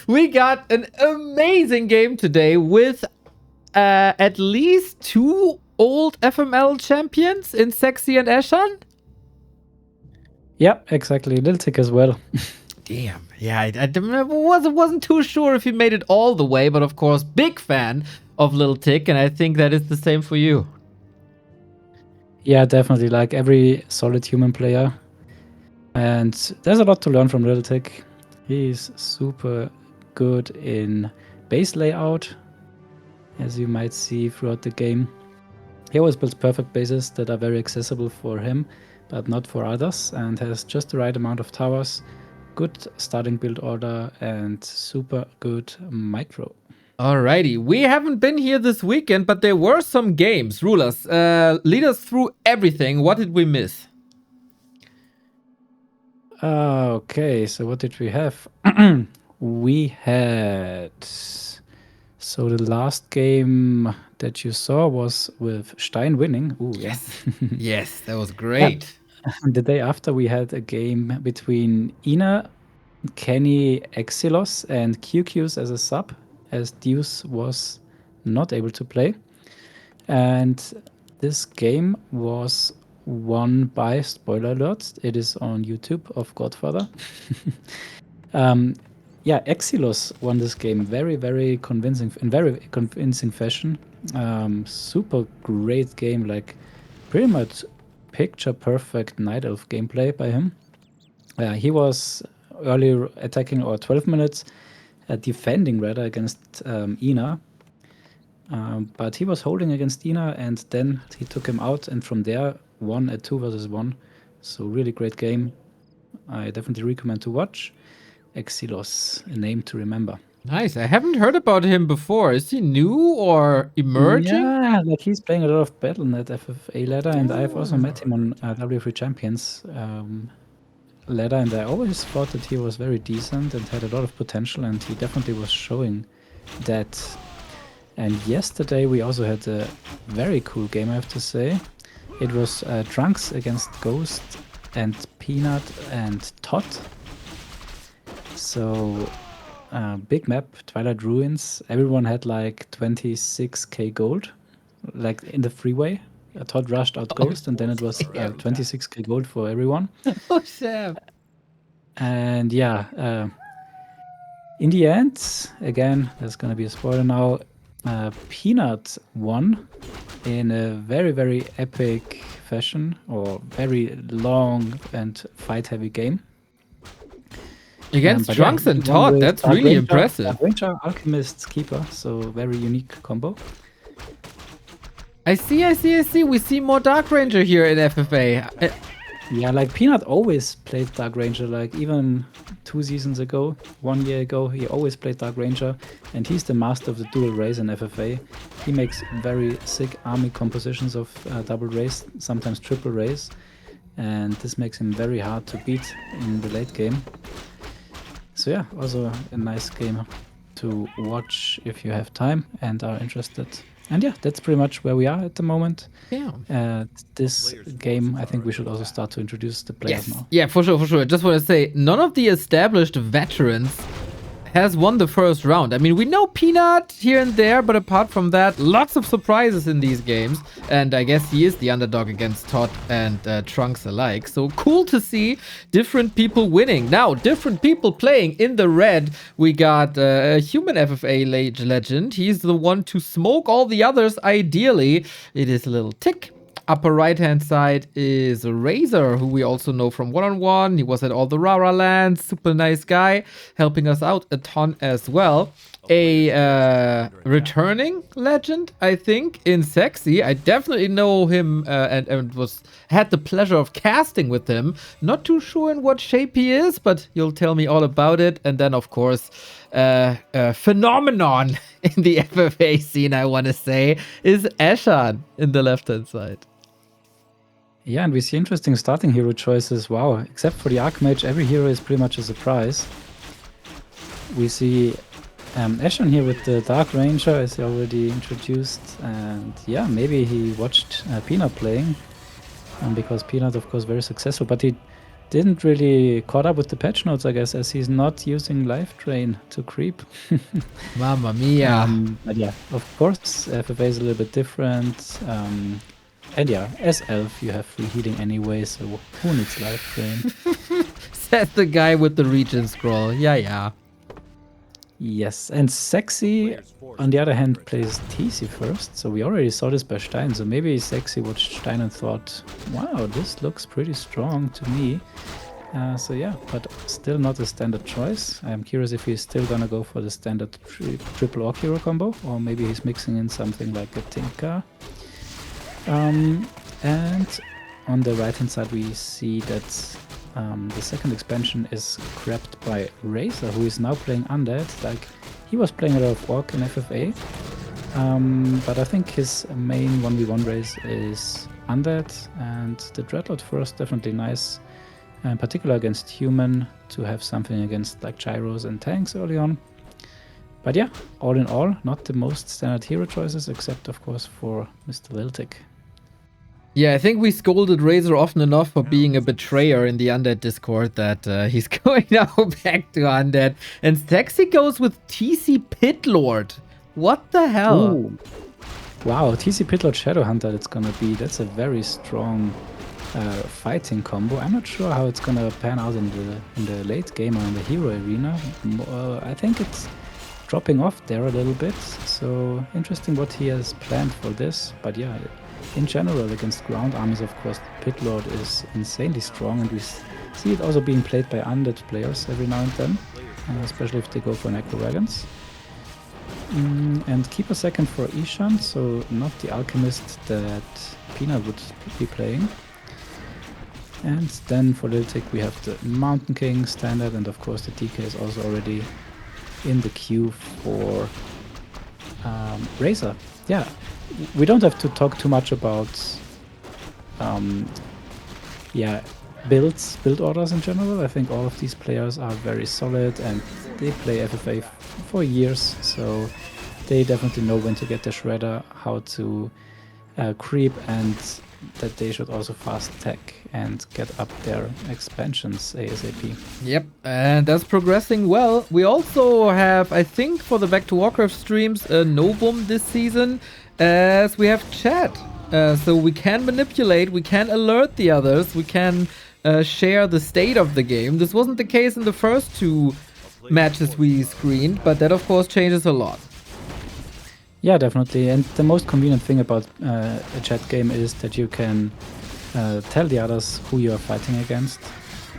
We got an amazing game today with at least 2 old FML champions in Seksi and Eshan. Yeah, exactly. LilTic as well. Damn. Yeah, I wasn't too sure if he made it all the way, but of course, big fan of LilTic, and I think that is the same for you. Yeah, definitely. Like every solid human player. And there's a lot to learn from LilTic. He's super good in base layout, as you might see throughout the game. He always builds perfect bases that are very accessible for him, but not for others, and has just the right amount of towers, good starting build order, and super good micro. Alrighty, we haven't been here this weekend, but there were some games. Rulers, lead us through everything. What did we miss? Okay, so what did we have? We had... So the last game that you saw was with Stein winning. Ooh, Yes. Yeah. Yes, that was great. The day after, we had a game between Ina, Kenny, Exilos, and QQs as a sub, as Deuce was not able to play. And this game was won by, spoiler alert, it is on YouTube of Godfather. Yeah, Exilos won this game very convincing, in very convincing fashion. Super great game, like pretty much picture perfect Night Elf gameplay by him. He was early attacking, or 12 minutes defending rather against Ina. But he was holding against Ina, and then he took him out, and from there won at 2 versus 1. So really great game. I definitely recommend to watch. Exilos, a name to remember. Nice. I haven't heard about him before. Is he new or emerging? Yeah, like he's playing a lot of Battle.net FFA ladder, and I've also met him on W3 Champions ladder, and I always thought that he was very decent and had a lot of potential, and he definitely was showing that. And yesterday we also had a very cool game, I have to say. It was Trunks against Ghost and Peanut and Todd. So big map, Twilight Ruins. Everyone had like 26k gold, like in the freeway. Todd rushed out Ghost, and then it was 26k gold for everyone. Oh, Sam. And yeah, in the end, again, there's gonna be a spoiler now. Peanut won in a very epic fashion, or very long and fight-heavy game. Against Trunks and Todd, that's really impressive. Dark Ranger, Alchemist, Keeper, so very unique combo. I see. We see more Dark Ranger here in FFA. Yeah, like Peanut always played Dark Ranger, like even 2 seasons ago, 1 year ago, he always played Dark Ranger, and he's the master of the dual race in FFA. He makes very sick army compositions of double race, sometimes triple race, and this makes him very hard to beat in the late game. So yeah, also a nice game to watch if you have time and are interested. And yeah, that's pretty much where we are at the moment. Yeah. This game, I think we should also start to introduce the players now. Yeah, for sure. I just want to say, none of the established veterans has won the first round. I mean, we know Peanut here and there, but apart from that, lots of surprises in these games. And I guess he is the underdog against Todd and Trunks alike. So cool to see different people winning. Now, different people playing in the red. We got a human FFA legend. He's the one to smoke all the others, ideally. It is LilTic. Upper right-hand side is RaZeR, who we also know from One-on-One. He was at all the Rara lands. Super nice guy, helping us out a ton as well. A returning legend, I think, in Seksi. I definitely know him and had the pleasure of casting with him. Not too sure in what shape he is, but you'll tell me all about it. And then, of course, phenomenon in the FFA scene, I want to say, is Eshan in the left-hand side. Yeah, and we see interesting starting hero choices. Wow, except for the Archmage, every hero is pretty much a surprise. We see Eshan here with the Dark Ranger, as he already introduced. And yeah, maybe he watched Peanut playing, because Peanut, of course, very successful. But he didn't really caught up with the patch notes, I guess, as he's not using life drain to creep. Mamma mia. But yeah, of course, FFA is a little bit different. And yeah, as elf, you have free healing anyway, so who needs life drain? Says the guy with the regen scroll. Yeah. Yes, and Seksi, on the other hand, plays TC first, so we already saw this by Stein, so maybe Seksi watched Stein and thought, wow, this looks pretty strong to me. So yeah, but still not a standard choice. I'm curious if he's still gonna go for the standard triple orc hero combo, or maybe he's mixing in something like a Tinker. And on the right hand side we see that the second expansion is grabbed by RaZeR, who is now playing Undead. Like, he was playing a lot of Orc in FFA, but I think his main 1v1 race is Undead, and the Dreadlord first, definitely nice, in particular against Human, to have something against like Gyros and tanks early on. But yeah, all in all, not the most standard hero choices, except of course for Mr. LilTic. Yeah, I think we scolded RaZeR often enough for being a betrayer in the Undead Discord that he's going now back to Undead. And Seksi goes with TC Pitlord. What the hell? Ooh. Wow, TC Pitlord Shadowhunter, that's a very strong fighting combo. I'm not sure how it's gonna pan out in the late game or in the hero arena. I think it's dropping off there a little bit, so interesting what he has planned for this. But yeah, in general against ground armies, of course, Pitlord is insanely strong, and we see it also being played by undead players every now and then, especially if they go for Necro Dragons. And keep a second for Eshan, so not the alchemist that Peanut would be playing. And then for LilTic we have the Mountain King standard, and of course the DK is also already in the queue for RaZeR. Yeah, we don't have to talk too much about build orders in general. I think all of these players are very solid and they play FFA for years, so they definitely know when to get their shredder, how to creep, and that they should also fast tech and get up their expansions ASAP. Yep, and that's progressing well. We also have, I think, for the Back to Warcraft streams, a Novum this season, as we have chat. So we can manipulate, we can alert the others, we can share the state of the game. This wasn't the case in the first two matches we screened, but that of course changes a lot. Yeah, definitely. And the most convenient thing about a chat game is that you can tell the others who you are fighting against,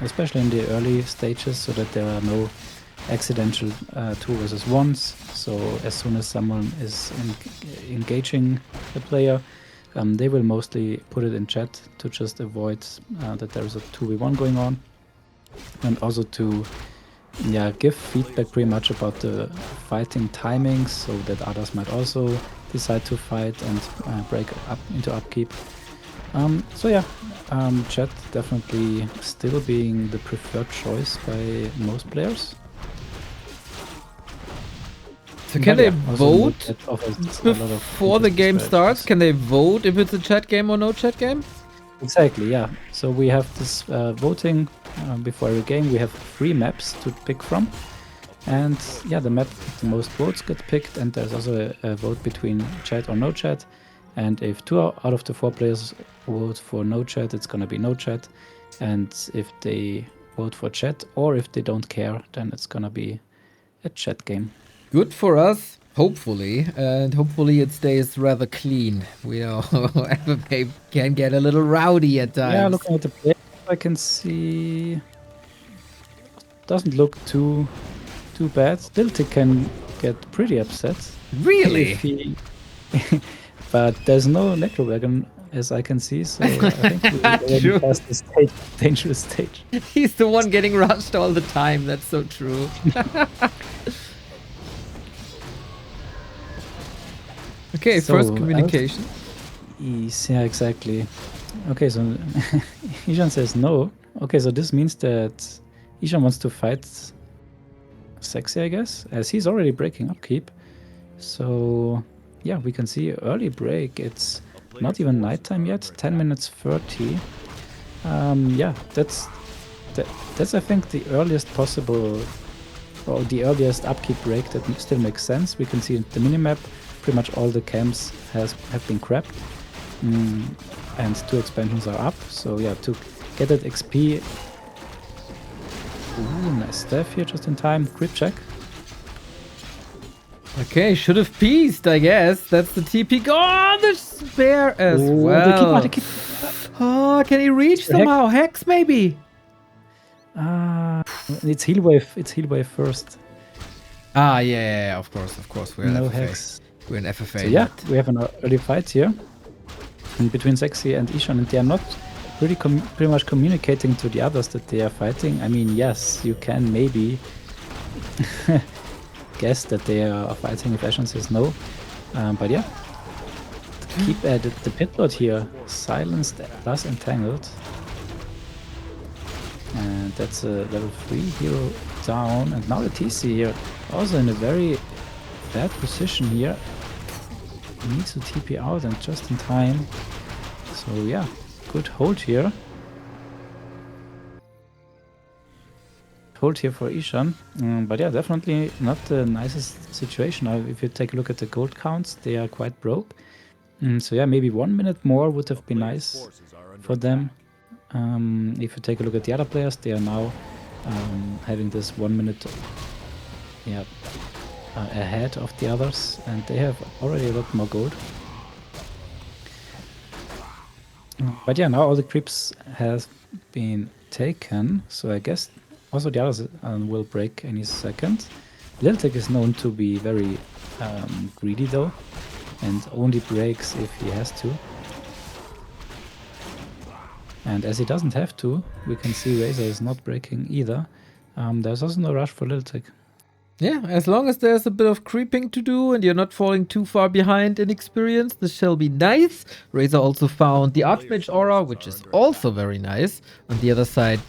especially in the early stages, so that there are no accidental 2 versus 1s. So as soon as someone is engaging the player, they will mostly put it in chat to just avoid that there is a 2v1 going on, and also to give feedback pretty much about the fighting timings, so that others might also decide to fight and break up into upkeep. So yeah, chat definitely still being the preferred choice by most players. So can they vote before the game starts? Can they vote if it's a chat game or no chat game? Exactly, yeah. So we have this voting before every game. We have 3 maps to pick from. And yeah, the map with the most votes gets picked, and there's also a vote between chat or no chat. And if 2 out of the 4 players vote for no chat, it's gonna be no chat. And if they vote for chat, or if they don't care, then it's gonna be a chat game. Good for us, hopefully, and hopefully it stays rather clean. We know FFA can get a little rowdy at times. Yeah, looking at the play, I can see doesn't look too bad. LilTic can get pretty upset. Really? But there's no Necro Wagon, as I can see, so I think we're already past the stage, dangerous stage. He's the one getting rushed all the time. That's so true. Okay, so first communication. Yeah, exactly. Okay, so Eshan says no. Okay, so this means that Eshan wants to fight Seksi, I guess, as he's already breaking upkeep. So yeah, we can see early break. It's not even nighttime yet, 10 minutes 30. Yeah, that's that's I think the earliest possible, or the earliest upkeep break that still makes sense. We can see in the minimap, pretty much all the camps have been crapped, and 2 expansions are up. So yeah, to get that XP. Ooh, nice stuff here just in time. Creep check. Okay, should have pieced, I guess. That's the TP. Oh, the spare as well. Oh, can he reach somehow? Hex maybe? It's heal wave. It's heal wave first. Ah, yeah, of course. We're in No FFA. hex. We're in FFA. So yeah, we have an early fight here between Seksi and Eshan, and they are not pretty much communicating to the others that they are fighting. I mean, yes, you can maybe guess that they are fighting if Eshan says no, but yeah, keep at the pit lord here, silenced plus entangled, and that's a level 3 hero down. And now the TC here also in a very bad position here, needs to TP out and just in time. So yeah, good hold here. Hold here for Eshan, but yeah, definitely not the nicest situation. Now, if you take a look at the gold counts, they are quite broke. So yeah, maybe 1 minute more would have been nice for them. If you take a look at the other players, they are now having this 1 minute ahead of the others, and they have already a lot more gold. But yeah, now all the creeps have been taken, so I guess also the others will break any second. LilTic is known to be very greedy though, and only breaks if he has to. And as he doesn't have to, we can see RaZeR is not breaking either. There's also no rush for LilTic. Yeah, as long as there's a bit of creeping to do and you're not falling too far behind in experience, this shall be nice. RaZeR also found the Archmage Aura, which is also very nice. On the other side,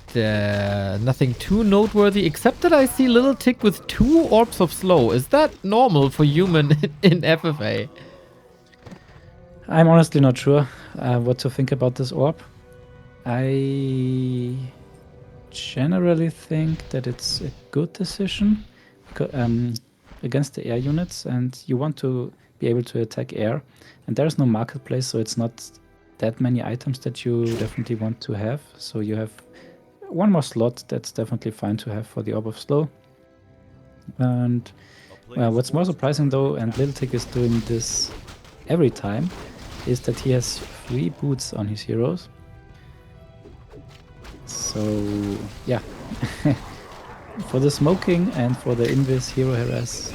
nothing too noteworthy, except that I see LilTic with 2 Orbs of Slow. Is that normal for human in FFA? I'm honestly not sure what to think about this orb. I generally think that it's a good decision against the air units, and you want to be able to attack air, and there's no marketplace, so it's not that many items that you definitely want to have. So you have 1 more slot that's definitely fine to have for the Orb of Slow. And what's more surprising though, and LilTic is doing this every time, is that he has 3 boots on his heroes. So yeah, for the smoking and for the invis hero harass,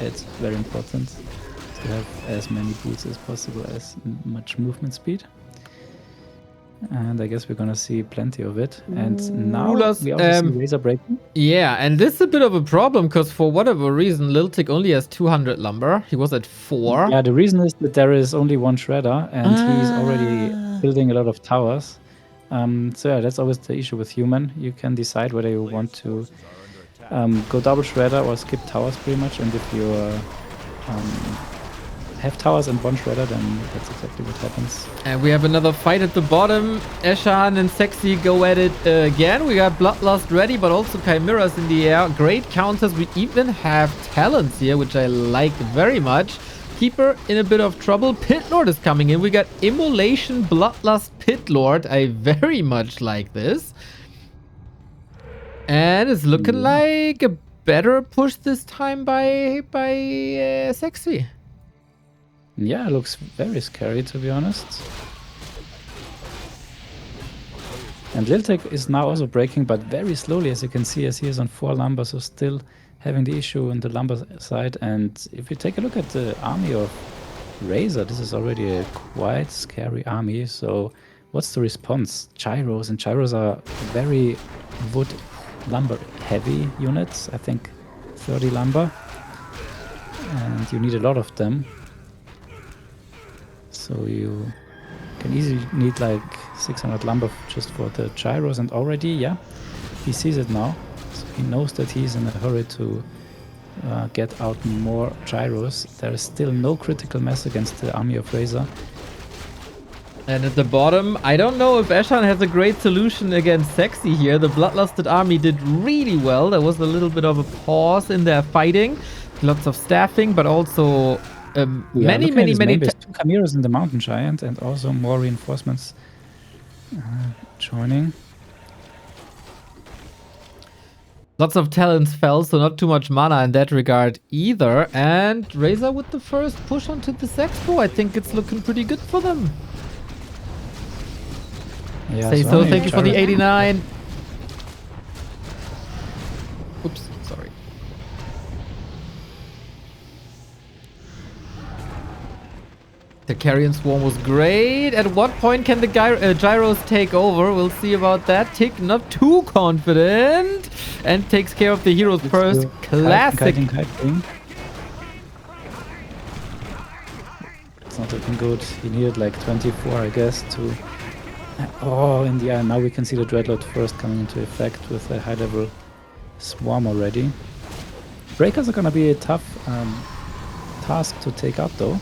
it's very important to have as many boots as possible, as much movement speed. And I guess we're gonna see plenty of it. And now we also see RaZeR breaking. Yeah, and this is a bit of a problem, because for whatever reason, LilTic only has 200 lumber. He was at 4. Yeah, the reason is that there is only 1 shredder, and he's already building a lot of towers. So yeah, that's always the issue with human. You can decide whether you want to go double shredder or skip towers pretty much, and if you have towers and 1 shredder, then that's exactly what happens. And we have another fight at the bottom. Eshan and Seksi go at it again. We got Bloodlust ready, but also Chimeras in the air. Great counters. We even have talents here, which I like very much. Keeper in a bit of trouble. Pit Lord is coming in. We got Immolation, Bloodlust, Pit Lord. I very much like this. And it's looking like a better push this time by Seksi. Yeah, it looks very scary, to be honest. And LilTic is now also breaking, but very slowly, as you can see, as he is on 4 lumber, so still having the issue on the lumber side. And if you take a look at the army of RaZeR, this is already a quite scary army. So what's the response? Gyros, and gyros are very wood lumber heavy units. I think 30 lumber, and you need a lot of them. So you can easily need like 600 lumber just for the gyros, and already, yeah, he sees it now. So he knows that he's in a hurry to get out more gyros. There is still no critical mass against the army of RaZeR. And at the bottom, I don't know if Eshan has a great solution against Seksi here. The Bloodlusted army did really well. There was a little bit of a pause in their fighting. Lots of staffing, but also many. There's 2 Chimeras in the Mountain Giant and also more reinforcements joining. Lots of talents fell, so not too much mana in that regard either. And RaZeR with the first push onto the Sexpo. I think it's looking pretty good for them. Yeah, Say so, thank you for the 89. Oops, sorry. The Carrion Swarm was great. At what point can the gyros take over? We'll see about that. Tick not too confident. And takes care of the heroes first. Classic. Kiting. It's not looking good. He needed like 24, I guess, to... Oh, in the end, now we can see the Dreadlord first coming into effect with a high-level swarm already. Breakers are gonna be a tough task to take out, though.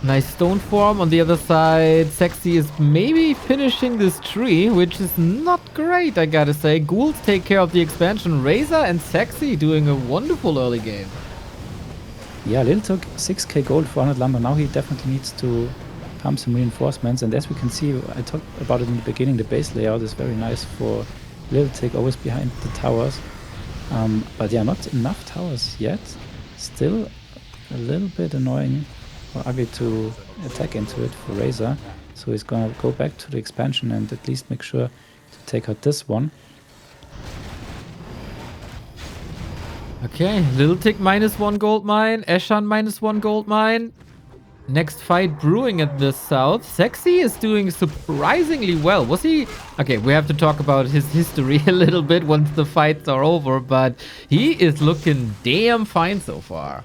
Nice stone form. On the other side, Seksi is maybe finishing this tree, which is not great, I gotta say. Ghouls take care of the expansion. RaZeR and Seksi doing a wonderful early game. Yeah, LilTic 6k gold, 400 lumber. Now he definitely needs to pump some reinforcements. And as we can see, I talked about it in the beginning, the base layout is very nice for LilTic, always behind the towers. But yeah, not enough towers yet. Still a little bit annoying or ugly to attack into it for RaZeR. So he's gonna go back to the expansion and at least make sure to take out this one. Okay, LilTic -1 gold mine, Eshan -1 gold mine. Next fight brewing at the south. Seksi is doing surprisingly well. Was he... Okay, we have to talk about his history a little bit once the fights are over, but he is looking damn fine so far.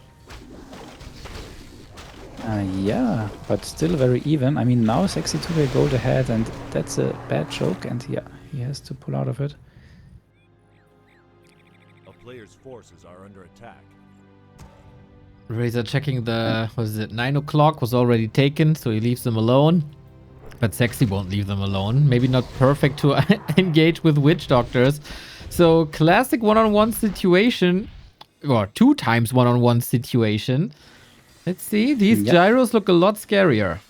Yeah, but still very even. I mean, now Seksi 2k gold ahead, and that's a bad joke, and yeah, he has to pull out of it. A player's forces are under attack. RaZeR checking the... what is it? 9 o'clock was already taken, so he leaves them alone. But Seksi won't leave them alone. Maybe not perfect to engage with Witch Doctors. So, classic one-on-one situation. Or 2 times one-on-one situation. Let's see. These gyros look a lot scarier.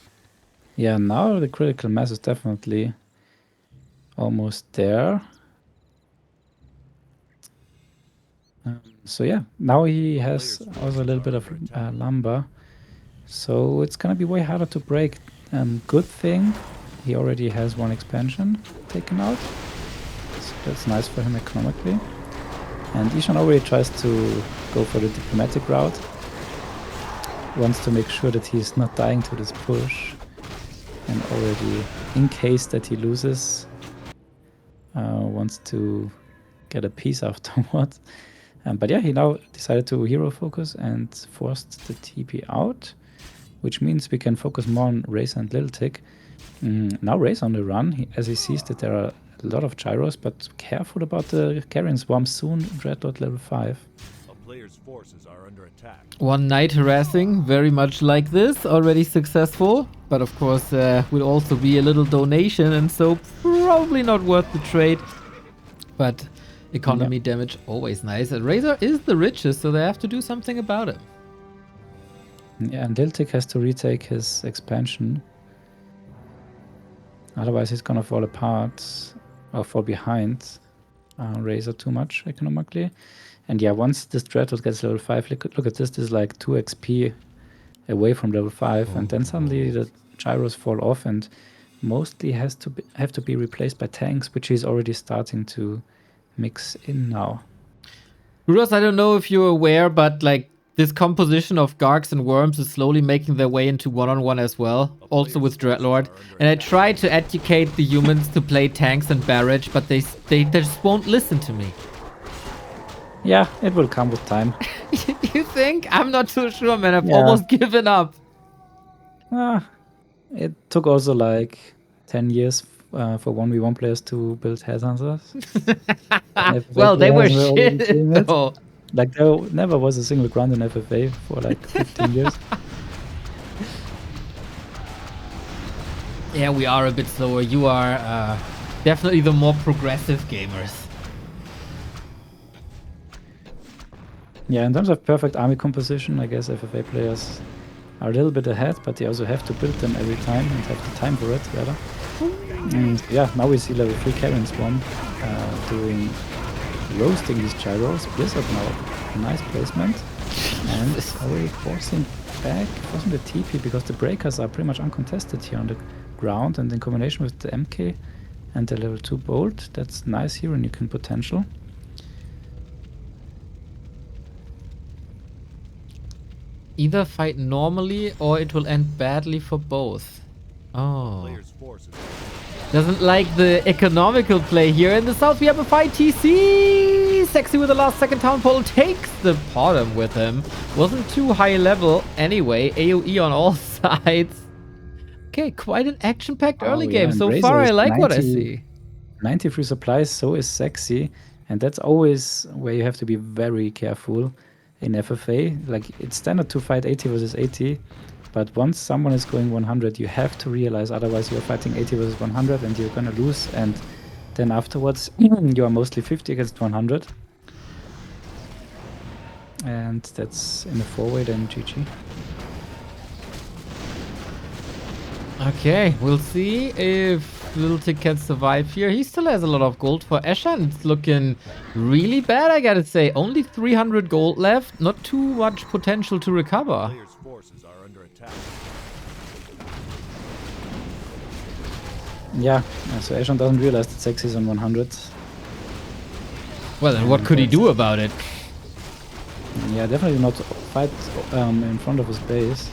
Yeah, now the critical mass is definitely almost there. So yeah, now he has also a little bit of lumber. So it's gonna be way harder to break. Good thing, he already has 1 expansion taken out. So that's nice for him economically. And Eshan already tries to go for the diplomatic route. Wants to make sure that he's not dying to this push. And already, in case that he loses, wants to get a piece afterwards. But yeah, he now decided to hero focus and forced the TP out, which means we can focus more on RaZeR and LilTic. Now RaZeR on the run, as he sees that there are a lot of gyros, but careful about the Carrion Swarm soon, Dreadlord level 5. Player's forces are under attack. 1 knight harassing, very much like this, already successful. But of course, will also be a little donation, and so probably not worth the trade. But economy damage, always nice. And RaZeR is the richest, so they have to do something about it. Yeah, and LilTic has to retake his expansion. Otherwise, he's gonna fall apart or fall behind RaZeR too much economically. And yeah, once this Dreadlord gets level 5, look at this. This is like 2 XP away from level 5, and then suddenly the gyros fall off, and mostly have to be replaced by tanks, which he's already starting to mix in now. Ruros, I don't know if you're aware, but like this composition of Gargs and Worms is slowly making their way into one-on-one as well, also with Dreadlord. And I try to educate the humans to play tanks and barrage, but they just won't listen to me. Yeah, it will come with time. You think? I'm not too sure, man. I've almost given up. It took also like 10 years for 1v1 players to build headhunters. Well, they were shit though. Like there never was a single ground in FFA for like 15 years. Yeah, we are a bit slower. You are definitely the more progressive gamers. Yeah, in terms of perfect army composition, I guess FFA players are a little bit ahead, but they also have to build them every time and have the time for it, rather. And yeah, now we see level 3 Karen Swarm doing roasting these gyros. Blizzard now, nice placement. And it's already forcing the TP because the breakers are pretty much uncontested here on the ground, and in combination with the MK and the level 2 bolt, that's nice here, and you can potential. Either fight normally or it will end badly for both. Oh. Player's forces. Doesn't like the economical play here. In the south, we have a fight. TC! Seksi with the last second town pole takes the bottom with him. Wasn't too high level anyway. AoE on all sides. Okay, quite an action-packed early game. And So RaZeR far, I is like what I see. 93 supplies, so is Seksi. And that's always where you have to be very careful in FFA. Like, it's standard to fight 80 versus 80. But once someone is going 100, you have to realize, otherwise you're fighting 80 versus 100 and you're gonna lose. And then afterwards, you are mostly 50 against 100. And that's in the 4-way, then GG. Okay, we'll see if LilTic can survive here. He still has a lot of gold. For Eshan, it's looking really bad, I gotta say. Only 300 gold left. Not too much potential to recover. Player's forces are under attack. Yeah, so Eshan doesn't realize that Seksi is on 100. Well, then what could he do about it? Yeah, definitely not fight in front of his base.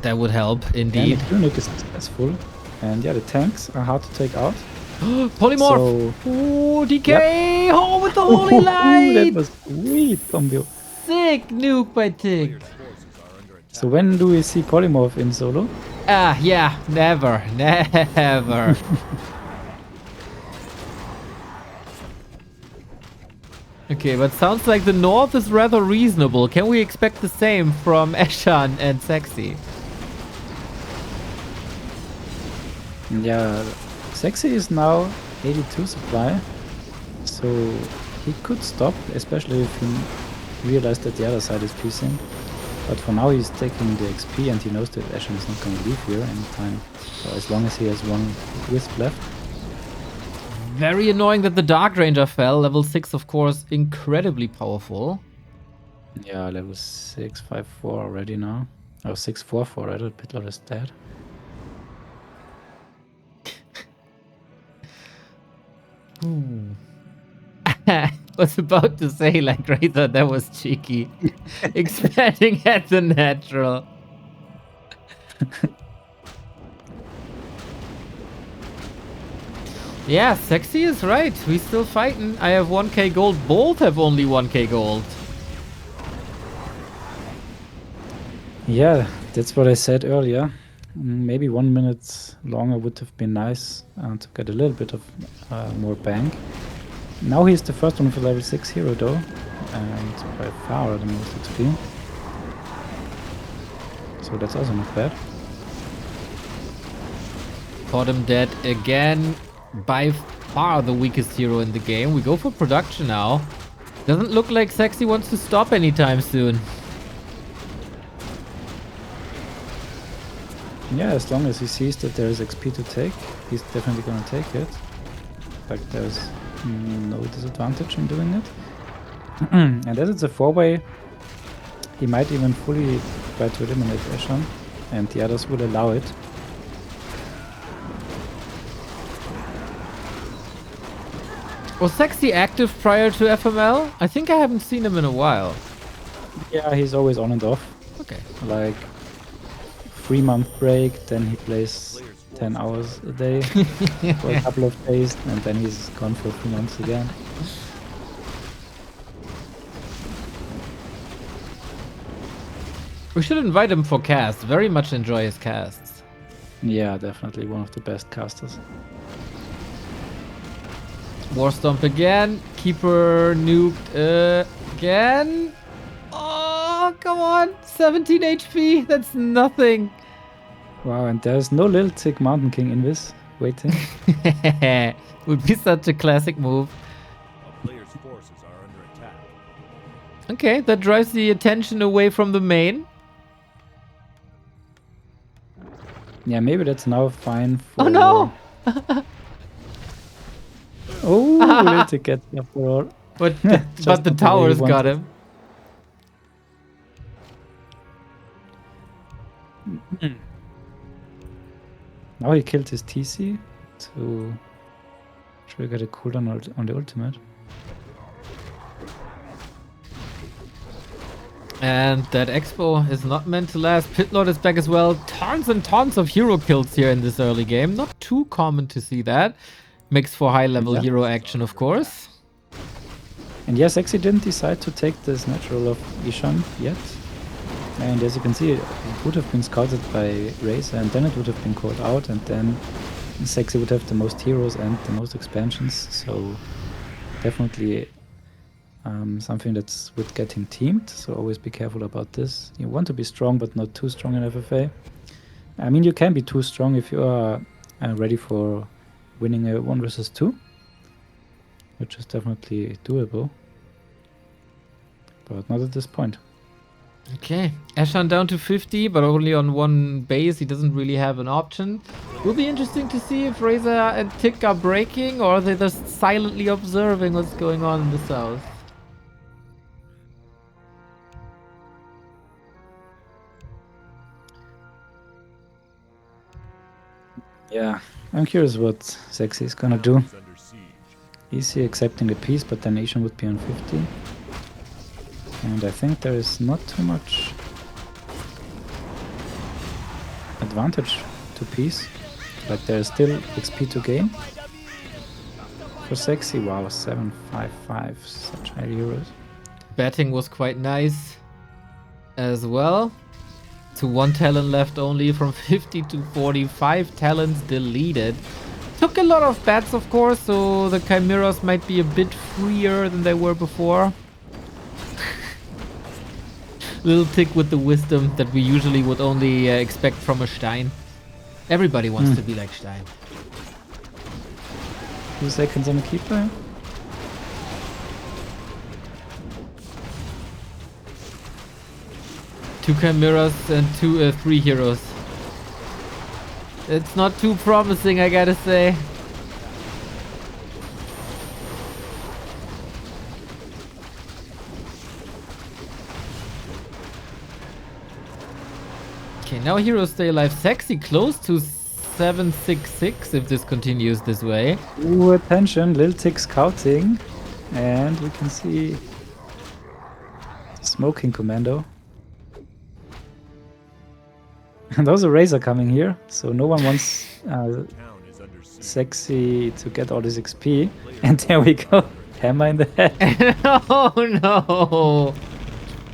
That would help, And indeed. the Tunic is successful. And yeah, the tanks are hard to take out. Polymorph! So, Ooh, DK! Oh, with the holy light! that was sweet combo. Sick nuke by Tick. Player's forces are under attack. So when do we see Polymorph in solo? Ah, yeah, never, never. Okay, but sounds like the north is rather reasonable. Can we expect the same from Eshan and Seksi? Yeah, Seksi is now 82 supply. So he could stop, especially if he realized that the other side is piecing. But for now he's taking the XP and he knows that Eshan is not going to leave here anytime. So as long as he has one wisp left. Very annoying that the Dark Ranger fell. Level 6, of course, incredibly powerful. Yeah, level 654 already now. Oh, 644 rather, Pitler is dead. Was about to say, like, RaZeR, that was cheeky. Expanding at the natural. Yeah, Seksi is right. We still fighting. I have 1k gold. Both have only 1k gold. Yeah, that's what I said earlier. Maybe 1 minute longer would have been nice to get a little bit of more bank. Now he's the first one with a level 6 hero though, and by far the most XP. So that's also not bad. Caught him dead again. By far the weakest hero in the game. We go for production now. Doesn't look like Seksi wants to stop anytime soon. Yeah, as long as he sees that there is XP to take, he's definitely gonna take it. Like there's no disadvantage in doing it. And as it's a 4-way, he might even fully try to eliminate Eshan, and the others will allow it. Was Seksi active prior to FML? I think I haven't seen him in a while. Yeah, he's always on and off. Okay. Like 3-month break, then he plays 10 hours a day for a couple of days, and then he's gone for 3 months again. We should invite him for casts. Very much enjoy his casts. Yeah, definitely one of the best casters. Warstomp again. Keeper nuked again. Oh, come on. 17 HP. That's nothing. Wow, and there's no LilTic Mountain King in this waiting. Would be such a classic move. A player's forces are under attack. Okay, that drives the attention away from the main. Yeah, maybe that's now fine for... Oh no! Oh, LilTic gets after all. But Just but the not way he towers got wanted. him. Now he killed his TC to trigger the cooldown on the ultimate. And that expo is not meant to last. Pitlord is back as well. Tons and tons of hero kills here in this early game. Not too common to see that. Makes for high level Yeah. hero action, of course. And yes, Seksi didn't decide to take this natural of Eshan yet. And as you can see, it would have been scouted by RaZeR, and then it would have been called out, and then Seksi would have the most heroes and the most expansions. So definitely something that's would get him teamed. So always be careful about this. You want to be strong, but not too strong in FFA. I mean, you can be too strong if you are ready for winning a 1 versus 2, which is definitely doable, but not at this point. Okay, Eshan down to 50, but only on one base. He doesn't really have an option. Will be interesting to see if RaZeR and Tick are breaking, or are they just silently observing what's going on in the south. Yeah, I'm curious what Seksi is gonna do. Is under siege. Is he accepting the peace, but then Eshan would be on 50. And I think there is not too much advantage to peace. Like there is still XP to gain. For Seksi, wow, 755, such high heroes. Batting was quite nice as well. To 1 talent left only, from 50 to 45 talents deleted. Took a lot of bats, of course, so the Chimeras might be a bit freer than they were before. LilTic with the wisdom that we usually would only expect from a Stein. Everybody wants to be like Stein. 2 seconds on the keeper. Two Chimeras and 3 heroes. It's not too promising, I gotta say. Okay, now heroes stay alive. Seksi close to 766 if this continues this way. Ooh, attention, LilTic scouting. And we can see smoking commando. And those are RaZeR coming here, so no one wants Town is under siege. Seksi to get all this XP. And there we go, hammer in the head. Oh no!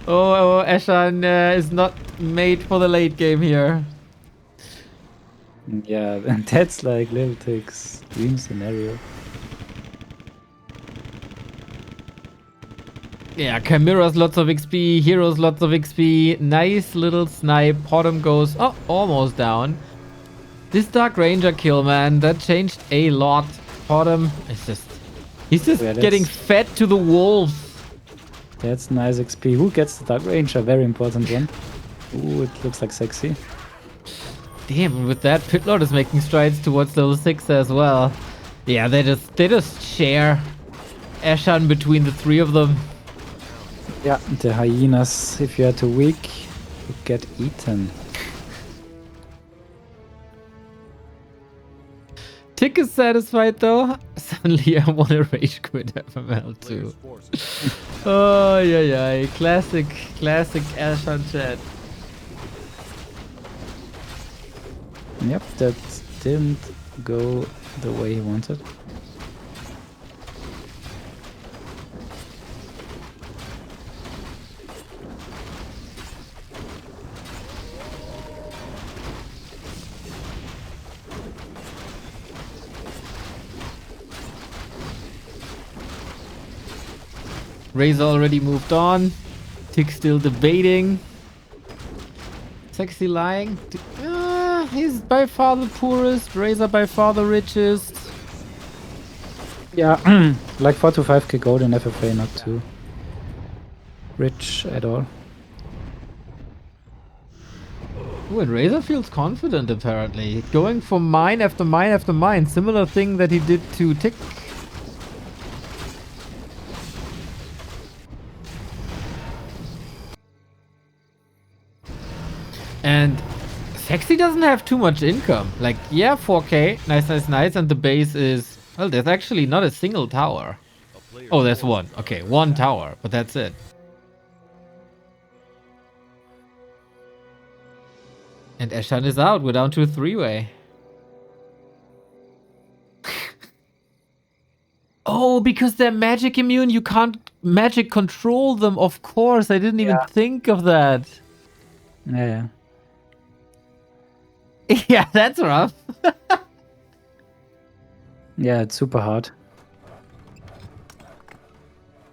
Oh, Eshan is not made for the late game here. Yeah, and that's like LilTic's dream scenario. Yeah, Chimeras lots of XP, heroes lots of XP, nice little snipe, bottom goes, oh, almost down. This Dark Ranger kill, man, that changed a lot. Bottom is just, he's just Yeah, getting fed to the wolves. That's nice XP. Who gets the Dark Ranger? Very important one. Ooh, it looks like Seksi. Damn, with that, Pitlord is making strides towards level 6 as well. Yeah, they just share Eshan between the 3 of them. Yeah, the hyenas, if you are too weak, you get eaten. Tick is satisfied though. Suddenly I want to rage quit FML too. Player's forces Oh yeah, classic Eshan chat. Yep, that didn't go the way he wanted. RaZeR already moved on. Tick still debating. Seksi lying. he's by far the poorest. RaZeR by far the richest. Yeah, like 4 to 5k gold in FFA, not too rich at all. Ooh, and RaZeR feels confident apparently. Going for mine after mine after mine. Similar thing that he did to Tick. And Seksi doesn't have too much income. Like, yeah, 4k. Nice, nice, nice. And the base is... Well, there's actually not a single tower. Oh, there's one. Okay, one tower. But that's it. And Eshan is out. We're down to a 3-way. Oh, because they're magic immune. You can't magic control them. Of course. I didn't even think of that. Yeah. Yeah, that's rough. Yeah, it's super hard.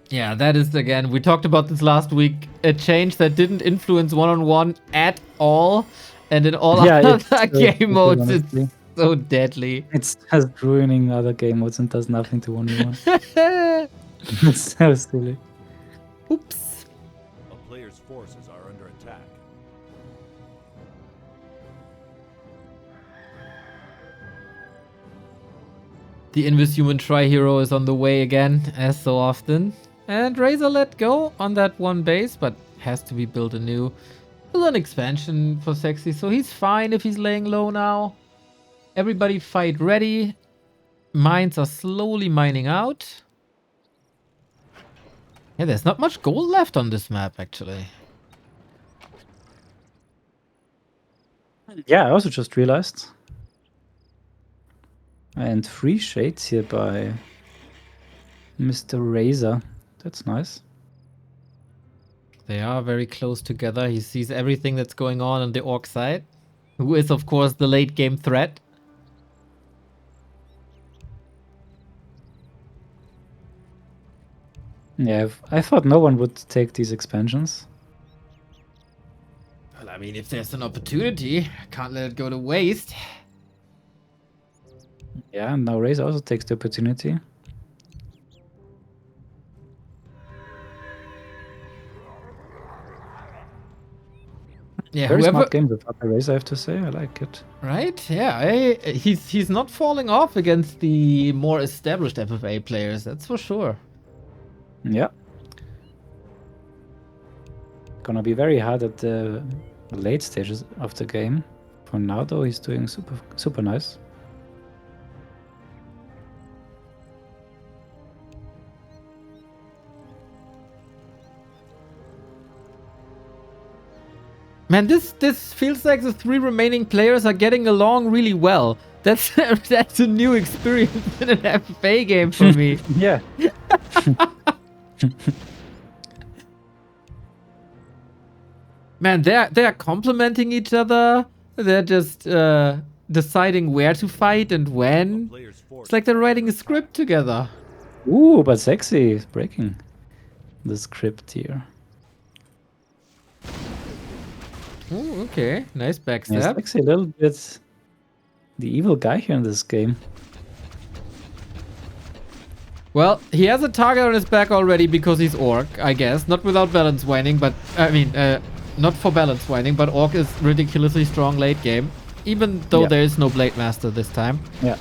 Yeah, that is, again, we talked about this last week. A change that didn't influence one-on-one at all. And in all other game modes, it's so deadly. It's just ruining other game modes and does nothing to 1v1. It's so silly. Oops. A player's forces are under attack. The Invis-Human Tri-Hero is on the way again, as so often. And RaZeR let go on that one base, but has to be built anew. Still an expansion for Seksi, so he's fine if he's laying low now. Everybody fight ready. Mines are slowly mining out. Yeah, there's not much gold left on this map, actually. Yeah, I also just realized. And 3 shades here by Mr. RaZeR. That's nice. They are very close together. He sees everything that's going on the orc side. Who is, of course, the late game threat. Yeah, I thought no one would take these expansions. Well, I mean, if there's an opportunity, can't let it go to waste. Yeah, and now RaZeR also takes the opportunity. Yeah, Very whoever... smart game with RaZeR, I have to say. I like it. Right? Yeah, he's not falling off against the more established FFA players, that's for sure. Yeah. Gonna be very hard at the late stages of the game. For now, though, he's doing super nice. Man, this feels like the 3 remaining players are getting along really well. That's that's a new experience in an FFA game for me. Yeah. Man, they're complementing each other. They're just deciding where to fight and when. It's like they're writing a script together. Ooh, but Seksi is breaking the script here. Oh, okay. Nice Yeah, backstab. Seksi a little bit the evil guy here in this game. Well, he has a target on his back already because he's Orc, I guess. Not without balance winding, but... I mean, not for balance winding, but Orc is ridiculously strong late game. Even though there is no Blade Master this time. Yeah.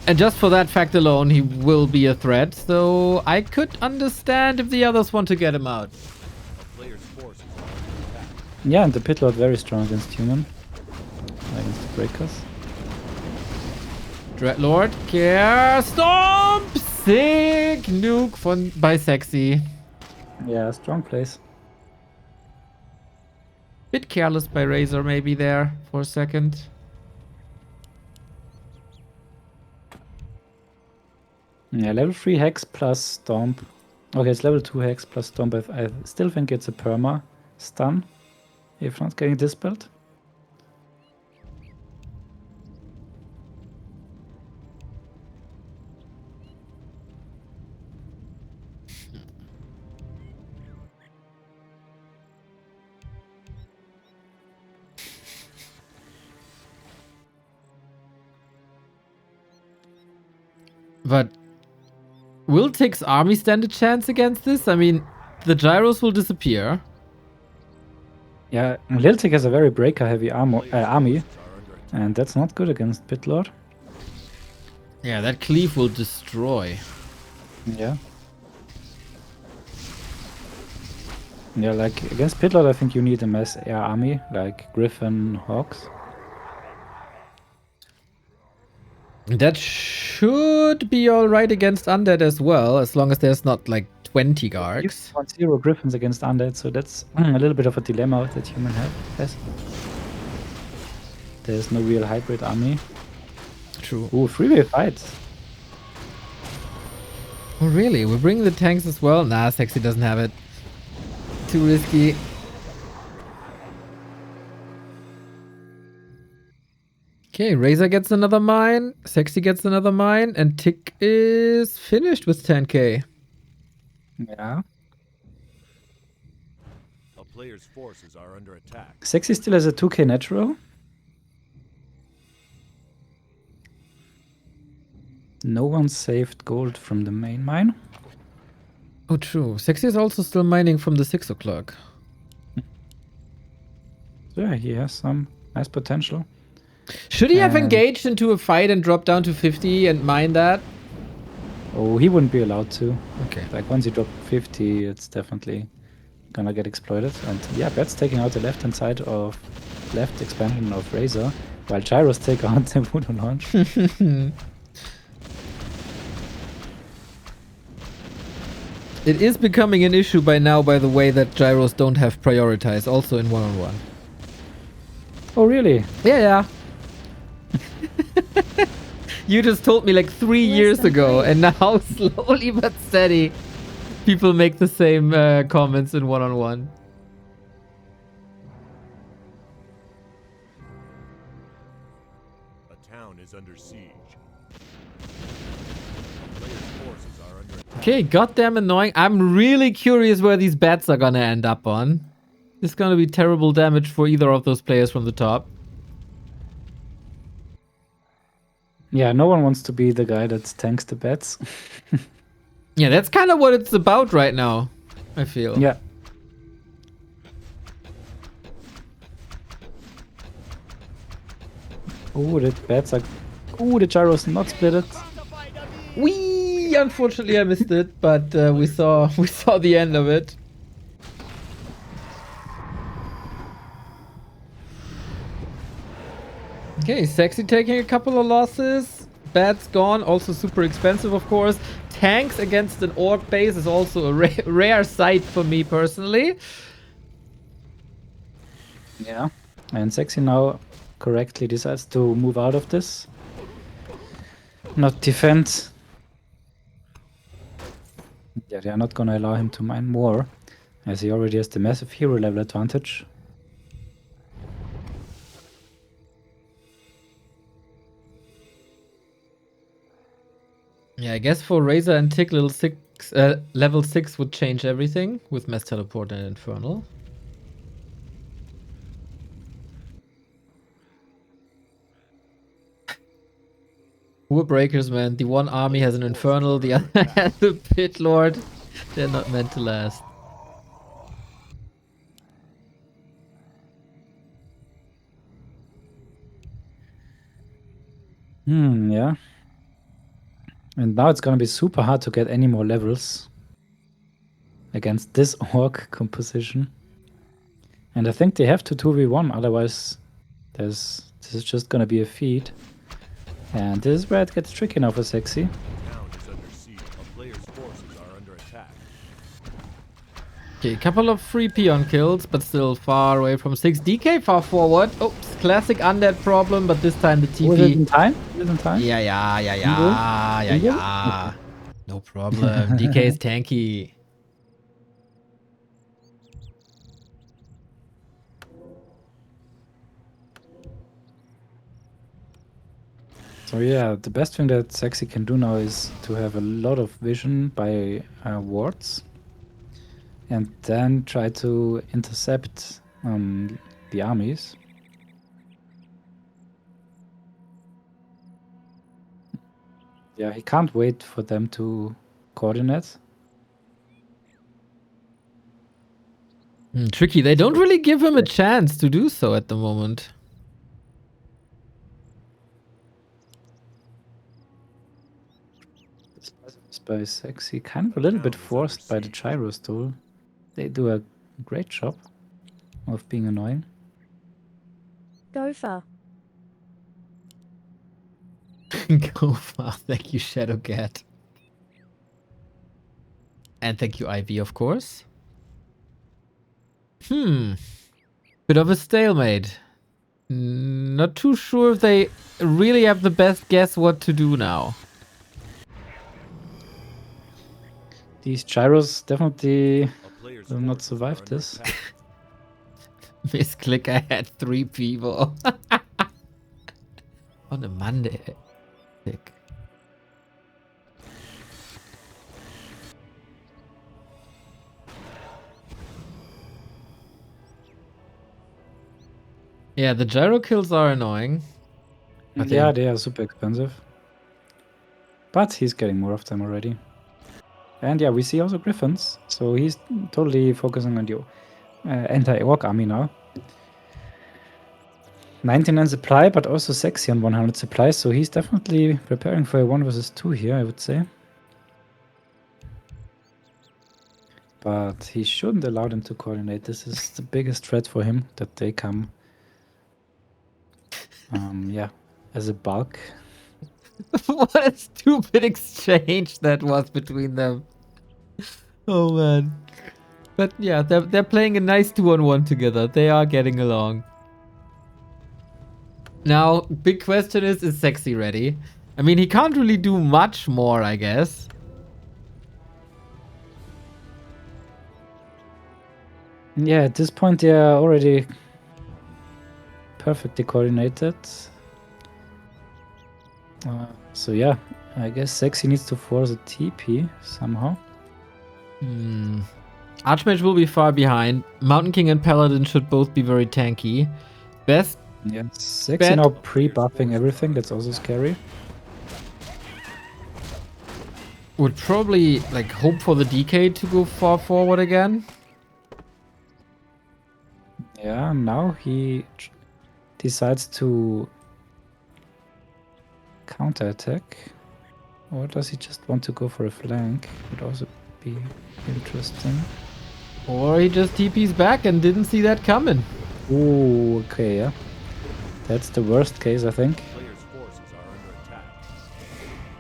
And just for that fact alone, he will be a threat. So I could understand if the others want to get him out. A player's forces are under attack. Yeah, and the Pit Lord very strong against human. Against the breakers. Dreadlord, care, stomp! Sick nuke by Seksi. Yeah, strong place. Bit careless by RaZeR maybe there for a second. Yeah, level 3 Hex plus Stomp. Okay, it's level 2 Hex plus Stomp. I still think it's a perma stun if not getting dispelled. But will LilTic's army stand a chance against this? I mean, the gyros will disappear. Yeah, LilTic has a very breaker-heavy army, Are under attack. and that's not good against Pitlord. Yeah, that cleave will destroy. Yeah. Yeah, like against Pitlord, I think you need a mass air army, like Griffin, Hawks. That should be alright against Undead as well, as long as there's not like 20 guards. 1-0 Griffins against Undead, so that's a little bit of a dilemma that human has. There's no real hybrid army. True. Ooh, 3-way fight. Oh, really? We're bringing the tanks as well? Nah, Seksi doesn't have it. Too risky. Okay, RaZeR gets another mine, Seksi gets another mine, and Tick is finished with 10k. Yeah. A player's forces are under attack. Seksi still has a 2k natural. No one saved gold from the main mine. Oh, true. Seksi is also still mining from the 6 o'clock. So yeah, he has some nice potential. Should he have And- engaged into a fight and dropped down to 50 and mine that? Oh, he wouldn't be allowed to. Okay. Like once you drop 50, it's definitely gonna get exploited. And yeah, Bet's taking out the left-hand side of left expansion of RaZeR, while Gyros take out the Voodoo launch. It is becoming an issue by now, by the way, that gyros don't have prioritize, also in one-on-one. Oh, really? Yeah. You just told me like 3 years ago, and now slowly but steady, people make the same comments in one-on-one. A town is under siege. Player's forces are under attack. Okay, goddamn annoying. I'm really curious where these bats are gonna end up on. This is gonna be terrible damage for either of those players from the top. Yeah, no one wants to be the guy that tanks the bets. Yeah, that's kind of what it's about right now, I feel. Yeah. Oh, the bets are... Oh, the gyros not split it. Wee! Unfortunately, I missed it, but we saw the end of it. Okay, Seksi taking a couple of losses. Bats gone, also super expensive, of course. Tanks against an orc base is also a rare sight for me personally. Yeah. And Seksi now correctly decides to move out of this. Not defend. Yeah, they are not gonna allow him to mine more, as he already has the massive hero level advantage. Yeah, I guess for RaZeR and Tick, level 6 would change everything with Mass Teleport and Infernal. Poor breakers, man. The one army has an Infernal, the other has a Pit Lord. They're not meant to last. Yeah. And now it's gonna be super hard to get any more levels against this orc composition. And I think they have to 2v1, otherwise this is just gonna be a feat. And this is where it gets tricky now for Seksi. Town is under siege. A player's forces are under attack. Okay, couple of free peon kills, but still far away from 6. DK far forward. Oh, classic undead problem, but this time the Was it in TP. time? Was it in time? Yeah. No problem. DK is tanky. So yeah, the best thing that Seksi can do now is to have a lot of vision by wards, and then try to intercept the armies. Yeah, he can't wait for them to coordinate. Tricky. They don't really give him a chance to do so at the moment. This by Seksi, kind of a little bit forced by the gyros tool. They do a great job of being annoying. Gopher. Go far. Thank you, Shadowcat. And thank you, Ivy, of course. Bit of a stalemate. Not too sure if they really have the best guess what to do now. These gyros definitely A player's will not forces survive are under this. attack. Misclick, I had 3 people. On a Monday. Sick. Yeah, the gyro kills are annoying. I Yeah, think. they are super expensive. But he's getting more of them already. And yeah, we see also griffins. So he's totally focusing on the anti-orc army now. 99 supply, but also Seksi on 100 supply. So he's definitely preparing for a 1 versus 2 here, I would say. But he shouldn't allow them to coordinate. This is the biggest threat for him, that they come yeah, as a bulk. What a stupid exchange that was between them. Oh man. But yeah, they're playing a nice 2-on-1 together. They are getting along. Now, big question is Seksi ready? I mean, he can't really do much more, I guess. Yeah, at this point they are already perfectly coordinated. So yeah, I guess Seksi needs to force a TP somehow. Archmage will be far behind. Mountain King and Paladin should both be very tanky. Best Yeah, Seksi Bet. now pre-buffing everything. That's also scary. would probably like hope for the DK to go far forward again. Yeah, now he decides to counterattack. Or does he just want to go for a flank? Would also be interesting. Or he just TP's back and didn't see that coming. Ooh, okay, yeah. That's the worst case, I think. Player's forces are under attack.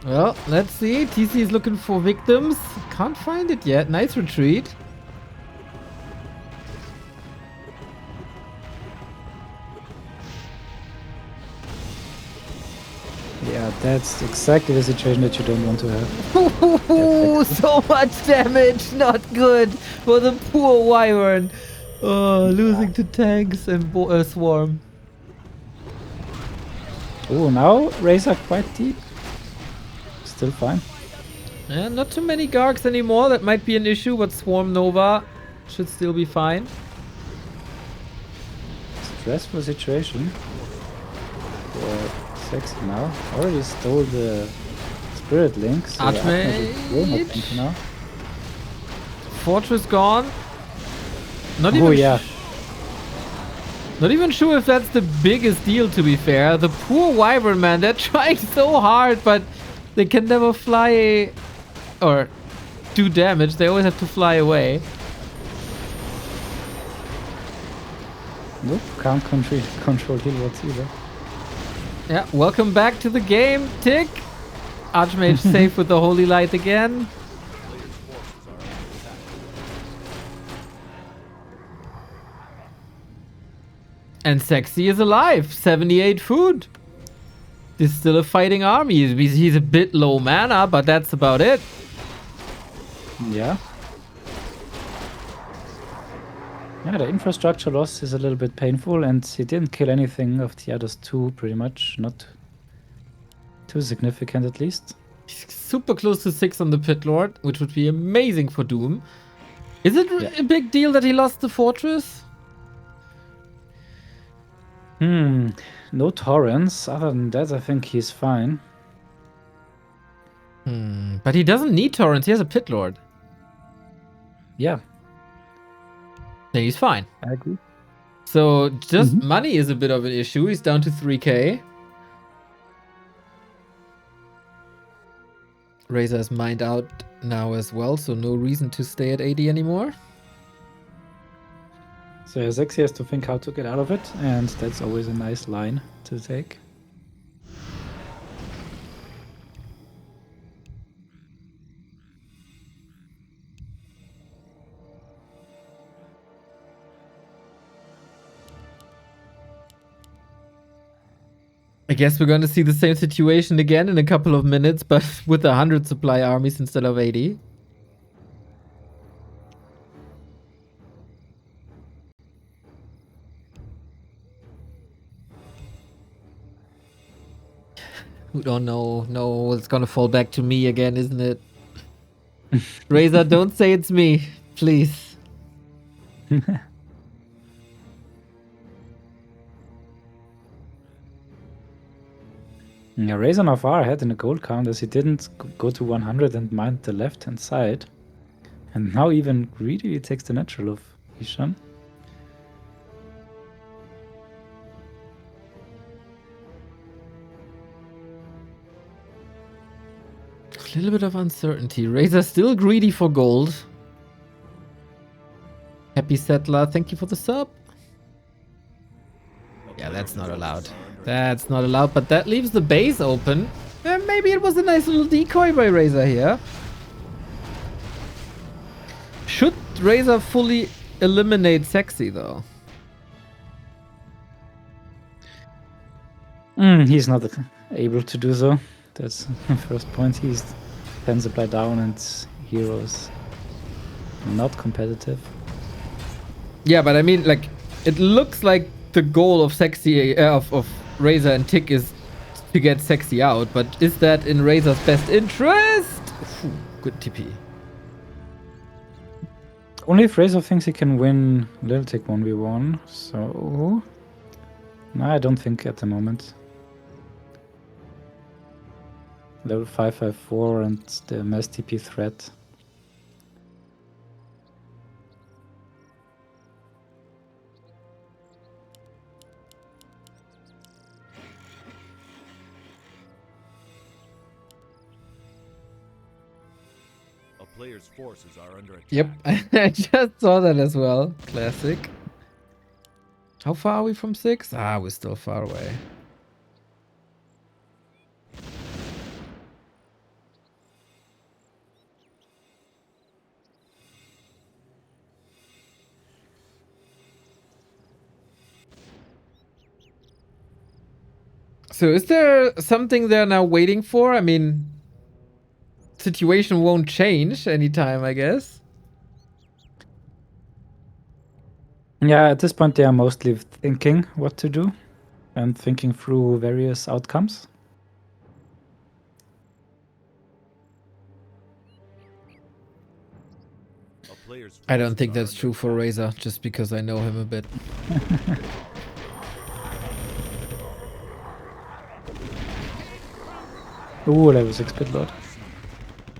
Well, let's see. TC is looking for victims. Can't find it yet. Nice retreat. Yeah, that's exactly the situation that you don't want to have. Ooh, so much damage. Not good for the poor Wyvern. Oh, losing to tanks and Swarm. Oh, now RaZeR quite deep. Still fine. Yeah, not too many Gargs anymore. That might be an issue, but Swarm Nova should still be fine. Stressful situation for Seksi now. Already stole the Spirit Link. So Archmage. now. Fortress gone. Not Oh even yeah. Not even sure if that's the biggest deal, to be fair. The poor Wyvern, man, they're trying so hard, but they can never fly or do damage. They always have to fly away. Nope, can't control heal wards either. Yeah, welcome back to the game, Tick. Archmage safe with the Holy Light again. And Seksi is alive. 78 food. This is still a fighting army. He's a bit low mana, but that's about it. Yeah. Yeah, the infrastructure loss is a little bit painful, and he didn't kill anything of the others two, pretty much. Not too significant, at least. He's super close to 6 on the Pit Lord, which would be amazing for Doom. Is it a big deal that he lost the fortress? No torrents. Other than that, I think he's fine. But he doesn't need torrents. He has a pit lord. Yeah, Then he's fine. I agree. So just money is a bit of an issue. He's down to 3k. RaZeR is mined out now as well, so no reason to stay at 80 anymore. So Seksi has to think how to get out of it, and that's always a nice line to take. I guess we're going to see the same situation again in a couple of minutes, but with 100 supply armies instead of 80. We don't know. No, it's gonna fall back to me again, isn't it? RaZeR, don't say it's me, please. Yeah, RaZeR now far ahead in the gold count as he didn't go to 100 and mined the left hand side. And now even greedily takes the natural of Eshan. A little bit of uncertainty. RaZeR still greedy for gold. Happy Settler, thank you for the sub. Yeah, that's not allowed. That's not allowed, but that leaves the base open. Maybe it was a nice little decoy by RaZeR here. Should RaZeR fully eliminate Seksi though? He's not able to do so. That's the first point. He's 10 supply down and heroes not competitive. Yeah, but I mean, like, it looks like the goal of Seksi, of RaZeR and Tick is to get Seksi out, but is that in RaZeR's best interest? Ooh, good TP. Only if RaZeR thinks he can win LilTic 1v1, so... No, I don't think at the moment. Level 554 and the mass TP threat. A player's forces are under attack. Yep, I just saw that as well. Classic. How far are we from 6? Ah, we're still far away. So is there something they're now waiting for? I mean, situation won't change anytime, I guess. Yeah, at this point they are mostly thinking what to do and thinking through various outcomes. A player's I don't forces think are that's under true for attack. RaZeR, just because I know him a bit. Ooh, level 6 pit lord.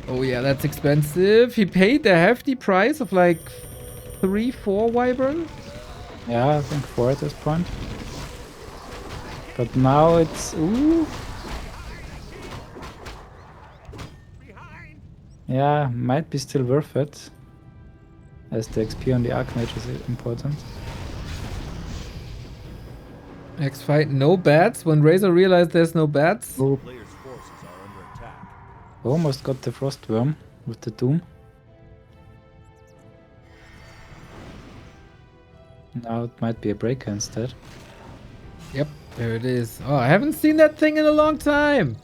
Oh yeah, that's expensive. He paid a hefty price of like 3-4 wyverns. Yeah, I think 4 at this point. But now it's... Ooh. Yeah, might be still worth it. As the XP on the Archmage is important. Next fight, no bats. When RaZeR realized there's no bats. Ooh, Player's forces are under attack. almost got the Frostworm with the Doom. Now it might be a breaker instead. Yep, there it is. Oh, I haven't seen that thing in a long time.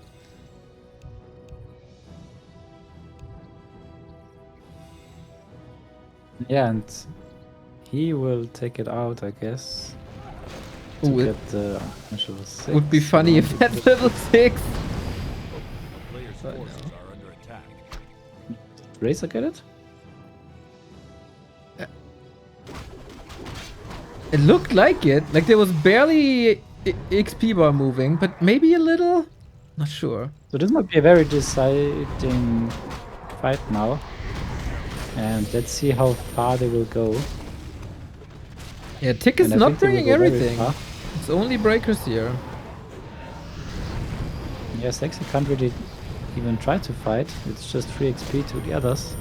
Yeah, and he will take it out, I guess. To Ooh, it get the initial 6. would be funny if that's level 6. A player's But forces no. are under attack. RaZeR get it? It looked like it. Like there was barely XP bar moving, but maybe a little. Not sure. So this might be a very deciding fight now. And let's see how far they will go. Yeah, Tick is And I not think they will bringing go very everything. far. It's only breakers here. Yeah, Seksi can't really even try to fight. It's just 3 XP to the others.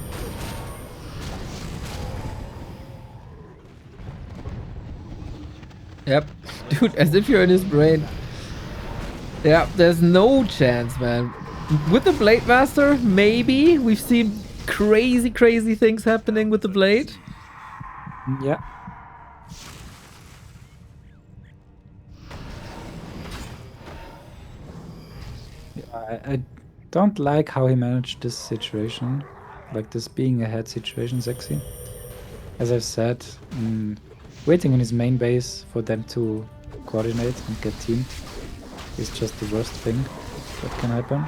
Yep. Dude, as if you're in his brain. Yeah, there's no chance, man. With the Blade Master, maybe. We've seen crazy, crazy things happening with the Blade. Yeah. I don't like how he managed this situation. Like this being ahead situation, Seksi. As I've said, waiting in his main base for them to coordinate and get teamed is just the worst thing that can happen.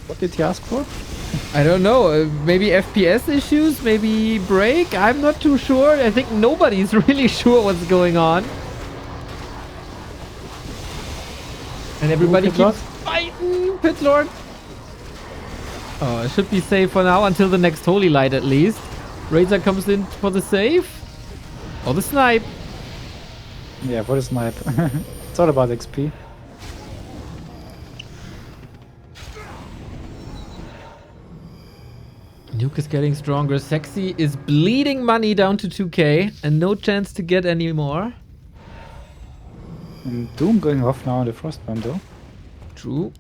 What did he ask for? I don't know. Maybe FPS issues? Maybe break? I'm not too sure. I think nobody's really sure what's going on. And everybody Pit Lord? keeps fighting, Pit Lord. Oh, it should be safe for now until the next Holy Light at least. RaZeR comes in for the save. Or the snipe. Yeah, for the snipe. It's all about XP. Nuke is getting stronger. Seksi is bleeding money down to 2k and no chance to get any more. And Doom going off now on the Frostbomb though. True.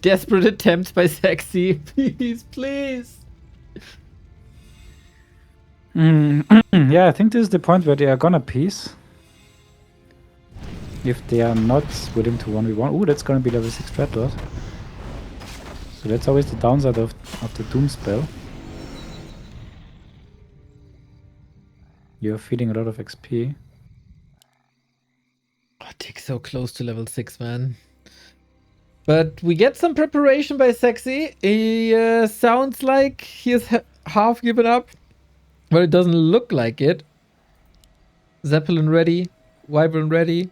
Desperate attempts by Seksi. Please, please. Yeah, I think this is the point where they are gonna piece. If they are not willing to 1v1. Ooh, that's gonna be level 6 Dreadlord. So that's always the downside of the Doom spell. You're feeding a lot of XP. Oh, Tick's so close to level 6, man. But we get some preparation by Seksi. He sounds like he has half given up. But it doesn't look like it. Zeppelin ready. Wyvern ready.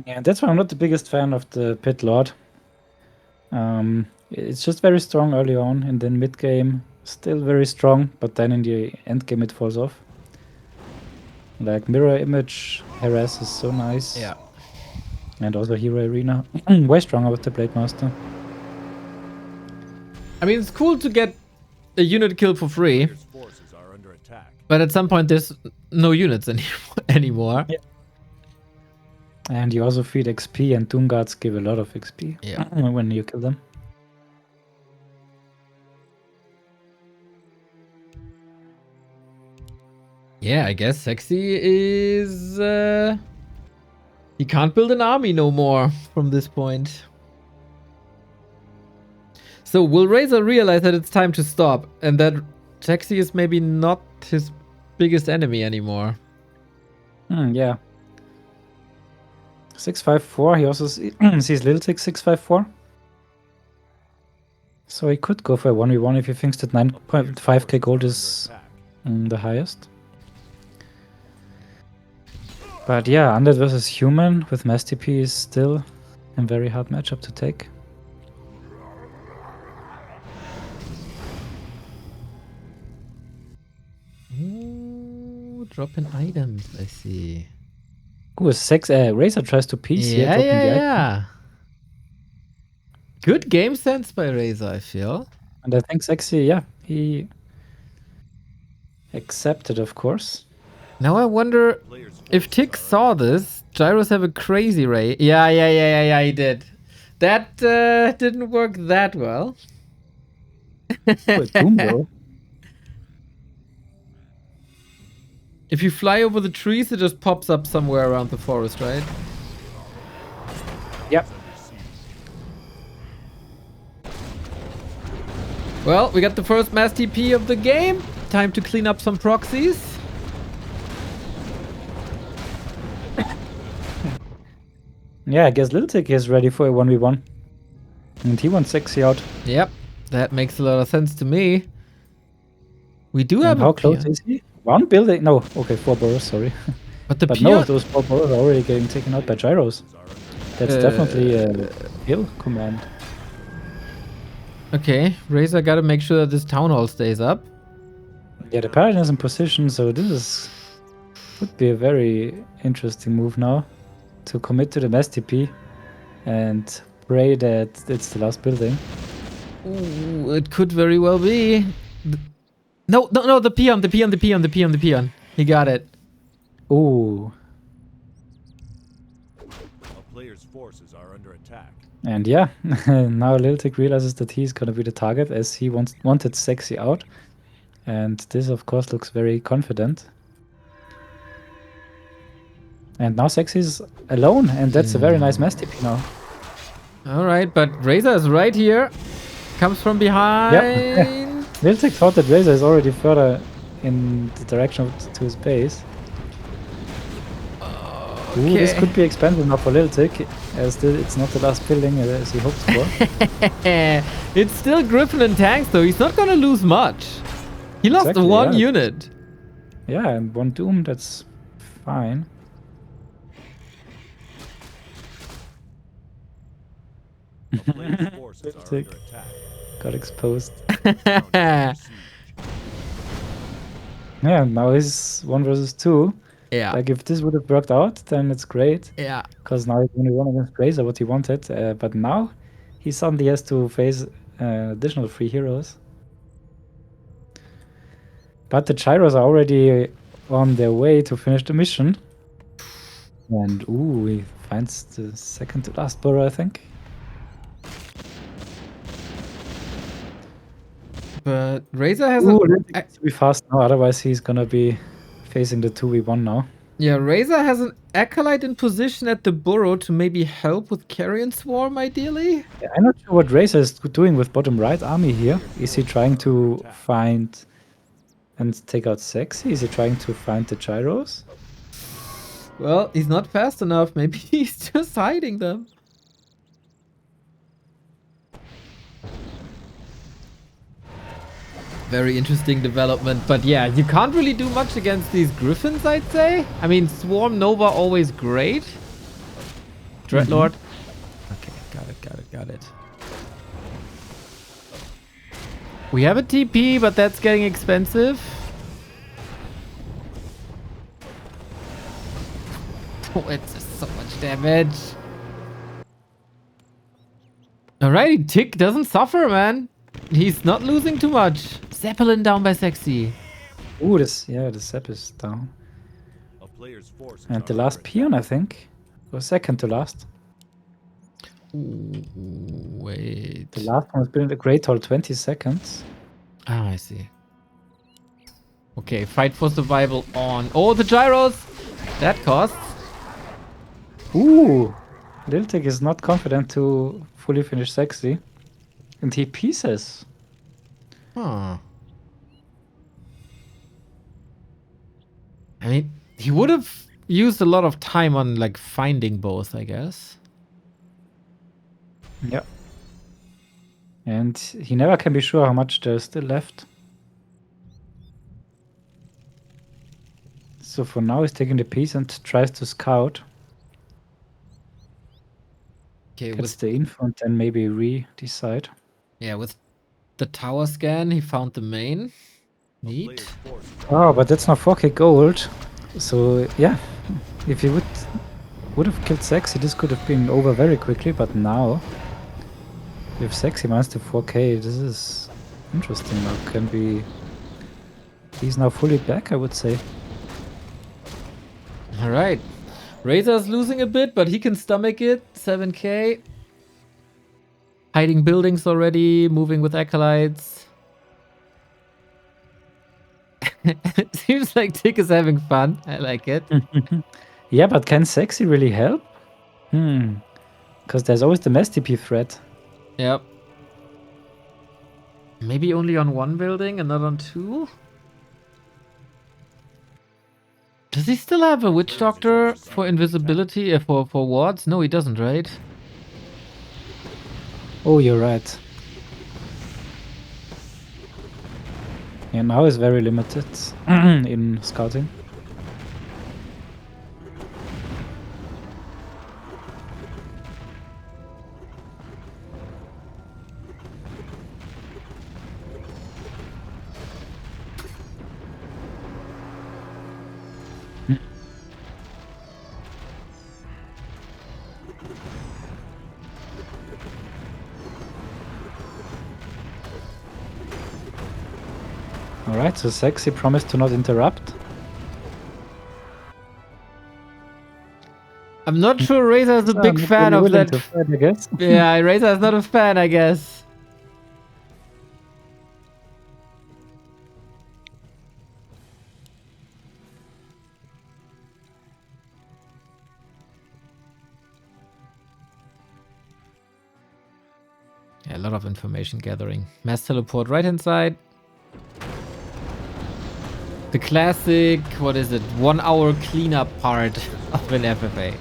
Yeah, that's why I'm not the biggest fan of the Pit Lord. It's just very strong early on, and then mid game still very strong, but then in the end game it falls off. Like mirror image harass is so nice. Yeah. And also hero arena, way stronger with the Blade Master. I mean, it's cool to get a unit kill for free. Players' forces are under attack. But at some point there's no units anymore. Yeah. And you also feed XP, and Doom Guards give a lot of XP when you kill them. Yeah, I guess Seksi is... he can't build an army no more from this point. So will RaZeR realize that it's time to stop and that Seksi is maybe not his biggest enemy anymore? Yeah. 654, he also sees LilTic 654. So he could go for a 1v1 if he thinks that 9.5k gold is the highest. But yeah, Undead versus Human with Mass TP is still a very hard matchup to take. Ooh, dropping items, I see. Ooh, RaZeR tries to piece here, dropping the item. Yeah. Good game sense by RaZeR, I feel. And I think Seksi, yeah, he accepted, of course. Now I wonder if Tick saw this. Gyros have a crazy ray. Yeah, he did. That didn't work that well. Doom though. If you fly over the trees, it just pops up somewhere around the forest, right? Yep. Well, we got the first mass TP of the game. Time to clean up some proxies. Yeah, I guess LilTic is ready for a 1v1. And he wants Seksi out. Yep, that makes a lot of sense to me. We do And have how a close peon. is he? One building? No, okay, 4 burrows, sorry. But the But no, peon... those 4 burrows are already getting taken out by gyros. That's definitely a kill command. Okay, RaZeR gotta make sure that this town hall stays up. Yeah, the Paladin is in position, so this would be a very interesting move now. To commit to the mass TP and pray that it's the last building. Ooh, it could very well be. No, the peon. He got it. Ooh. A player's forces are under attack. And yeah, now LilTic realizes that he's gonna be the target as he wanted Seksi out. And this, of course, looks very confident. And now Seksi's alone, and that's a very nice mass TP now. All right, but RaZeR is right here. Comes from behind. Yep. LilTic thought that RaZeR is already further in the direction to his base. Ooh, this could be expensive now for LilTic, as it's not the last building as he hoped for. It's still Griffin and tanks, though. He's not gonna lose much. He lost Exactly, one yeah. unit. Yeah, and 1 Doom, that's fine. A player's forces are under attack. Got exposed. Yeah. Yeah, now he's 1 versus 2. Like, if this would have worked out, then it's great. Yeah. Because now he's only 1 against RaZeR, what he wanted. But now he suddenly has to face additional 3 heroes. But the gyros are already on their way to finish the mission. And ooh, he finds the second to last burrow, I think. But RaZeR has Ooh, LilTic needs to be fast now, otherwise he's gonna be facing the 2v1 now. Yeah, RaZeR has an acolyte in position at the burrow to maybe help with carrion swarm, ideally. Yeah, I'm not sure what RaZeR is doing with bottom right army here. Is he trying to find and take out Seksi? Is he trying to find the gyros? Well, he's not fast enough. Maybe he's just hiding them. Very interesting development. But yeah, you can't really do much against these griffins, I'd say. I mean, Swarm Nova always great. Dreadlord. Okay, got it. We have a TP, but that's getting expensive. Oh, it's just so much damage. Alrighty, Tick doesn't suffer, man. He's not losing too much. Zeppelin down by Seksi. Ooh, the Zep is down. A player's forces And are the last under peon, I think. Or second to last. Ooh, wait. The last one has been in the Great Hall 20 seconds. Ah, I see. Okay, fight for survival on. Oh, the gyros! That costs. Ooh! LilTic is not confident to fully finish Seksi. And he pieces. Huh. I mean, he would have used a lot of time on, like, finding both, I guess. Yeah. And he never can be sure how much there's still left. So for now, he's taking the piece and tries to scout. Okay, Gets with the info and then maybe re-decide. yeah, with the tower scan, he found the main. a Neat. player's forces Oh, but that's not 4k gold. So yeah, if he would have killed Seksi, this could have been over very quickly. But now, with Seksi minus the 4k, this is interesting. Now can be. He's now fully back, I would say. All right. RaZeR's losing a bit, but he can stomach it. 7k. Hiding buildings already, moving with acolytes. Seems like Tick is having fun. I like it. Yeah, but can Seksi really help? Because there's always the mass TP threat. Yep. Maybe only on one building and not on two? Does he still have a witch doctor for invisibility, for wards? No, he doesn't, right? Oh, you're right. Yeah, now is very limited in scouting. Alright, so Seksi promised to not interrupt. I'm not sure RaZeR is a big Not fan really of willing that. to fight, I guess. Yeah, RaZeR is not a fan, I guess. Yeah, a lot of information gathering. Mass teleport right hand side. The classic, what is it? 1 hour cleanup part of an FFA.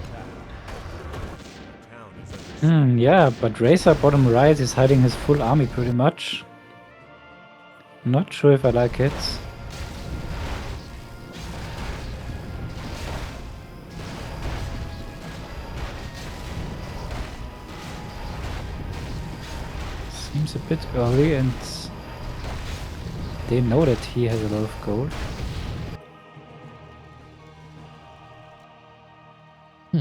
Town is under Yeah, but RaZeR bottom right is hiding his full army pretty much. Not sure if I like it. Seems a bit early, and they know that he has a lot of gold. a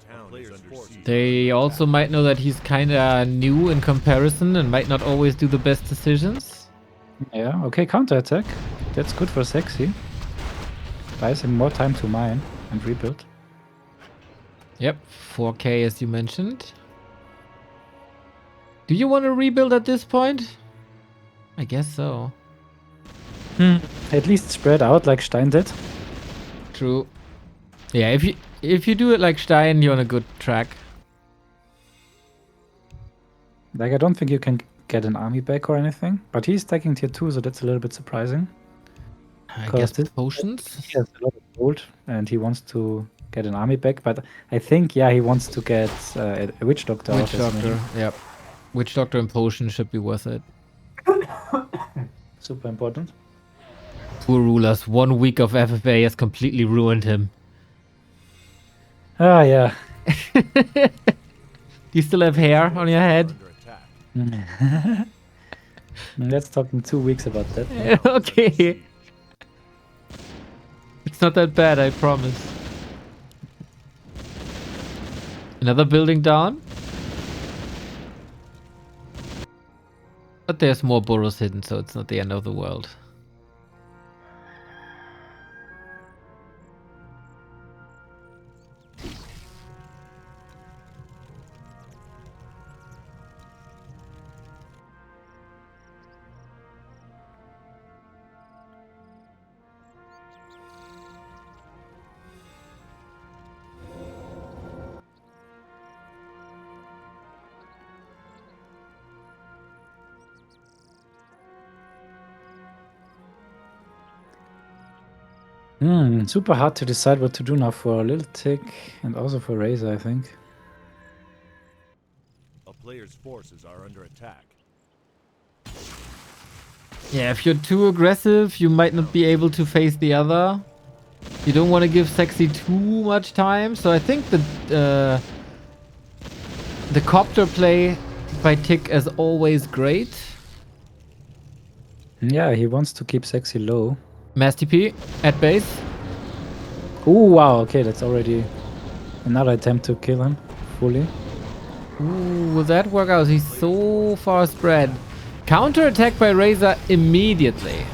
town is under siege. They also might know that he's kinda new in comparison and might not always do the best decisions. Yeah, okay, counterattack. That's good for Seksi. Buys him more time to mine and rebuild. Yep, 4K as you mentioned. Do you want to rebuild at this point? I guess so. At least spread out like Stein did. True. Yeah, if you do it like Stein, you're on a good track. Like, I don't think you can get an army back or anything, but he's stacking tier 2, so that's a little bit surprising. I Cause guess this- potions. He has a lot of gold, and he wants to get an army back, but I think, yeah, he wants to get a witch doctor. Witch out as Doctor, well. yep. Witch Doctor and potion should be worth it. Super important. Poor rulers, 1 week of FFA has completely ruined him. Ah, yeah. You still have hair on your head? Under attack. Let's talk in 2 weeks about that. Okay. It's not that bad, I promise. Another building down. But there's more burrows hidden, so it's not the end of the world. Super hard to decide what to do now for LilTic and also for RaZeR, I think. A player's forces are under attack. Yeah, if you're too aggressive, you might not be able to face the other. You don't want to give Seksi too much time, so I think the copter play by Tick is always great. Yeah, he wants to keep Seksi low. Mass TP at base. Oh, wow, okay, that's already another attempt to kill him fully. Ooh, will that work out? He's so far spread. Counter attack by RaZeR immediately.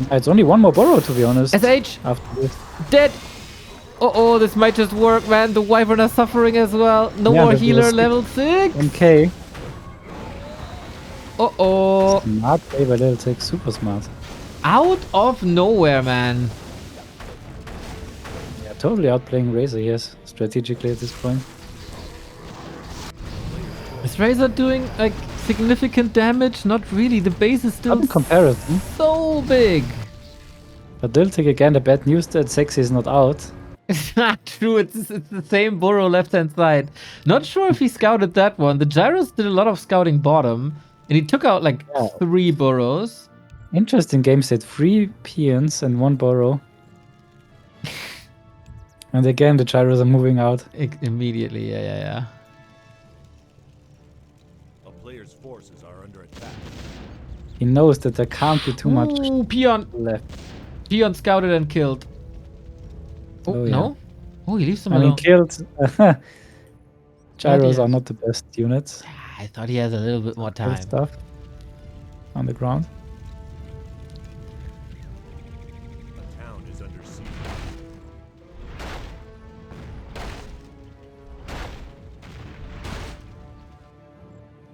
It's only one more burrow, to be honest. SH After this. dead. Oh, this might just work, man. The Wyvern are suffering as well. No Yeah, more that healer was- level 6. MK. Oh, Smart play by LilTic, super smart. out of nowhere, man. Yeah, totally outplaying RaZeR, yes, strategically at this point. Is RaZeR doing like significant damage? Not really. The base is still Not in comparison. so big. But LilTic again, the bad news that Seksi is not out. It's not true. It's the same burrow left-hand side. Not sure if he scouted that one. The Gyros did a lot of scouting bottom, and he took out like 3 burrows. Interesting game set. 3 peons and 1 burrow. And again, the gyros are moving out. Immediately, yeah. A player's forces are under attack. He knows that there can't be too much Ooh, peon. left. Peon scouted and killed. Oh, yeah. no? Oh, he leaves them I mean, alone. killed. Gyros yeah. are not the best units. I thought he has a little bit more Kill time. stuff on the ground. A town is under siege.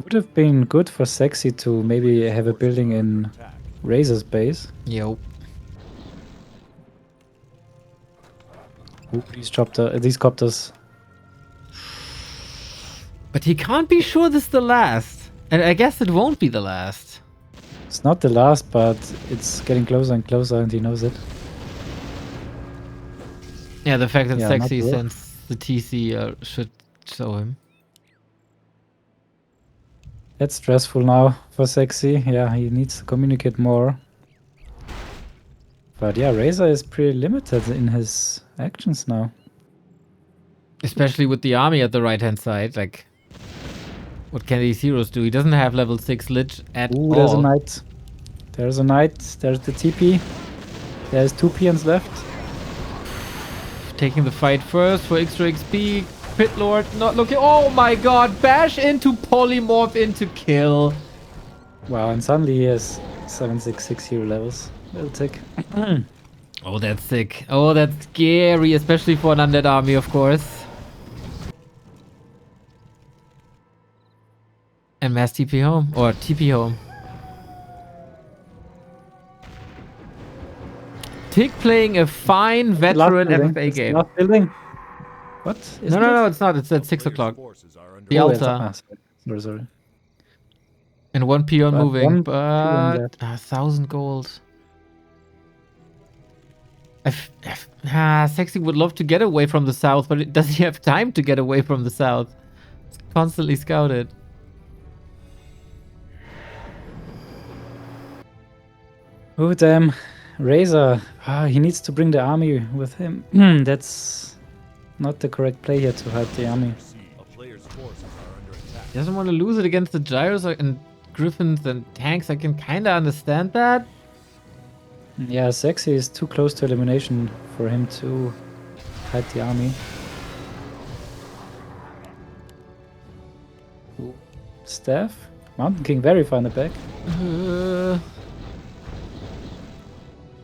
Would have been good for Seksi to maybe have a building in Attack. RaZeR's base. Yo. Ooh, these copters. But he can't be sure this is the last. And I guess it won't be the last. It's not the last, but it's getting closer and closer, and he knows it. Yeah, the fact that Yeah, not Seksi good. sends the TC should show him. That's stressful now for Seksi. Yeah, he needs to communicate more. But yeah, RaZeR is pretty limited in his actions now. Especially with the army at the right-hand side. Like, what can these heroes do? He doesn't have level 6 Lich at Ooh, all. there's a knight. There's a knight. There's the TP. There's 2 peons left. Taking the fight first for extra XP. Pit Lord not looking. Oh my god. Bash into polymorph into kill. Wow, and suddenly he has 766 hero levels. LilTic. Oh, that's sick. Oh, that's scary. Especially for an undead army, of course. And mass TP home. Or TP home. Tick playing a fine veteran FFA game. Last building. What? No, it's not. It's at 6 Player's o'clock. forces are under The Oh, altar. sorry. And 1 peon But moving. 1 But peon left. 1,000 gold. Seksi would love to get away from the south, but does he have time to get away from the south? It's constantly scouted. Oh damn, RaZeR. He needs to bring the army with him. That's not the correct play here to help the army. A player's forces are under attack. He doesn't want to lose it against the gyros and griffins and tanks. I can kind of understand that. Yeah, Seksi is too close to elimination for him to hide the army. Ooh. Staff? Mountain King very far in the back.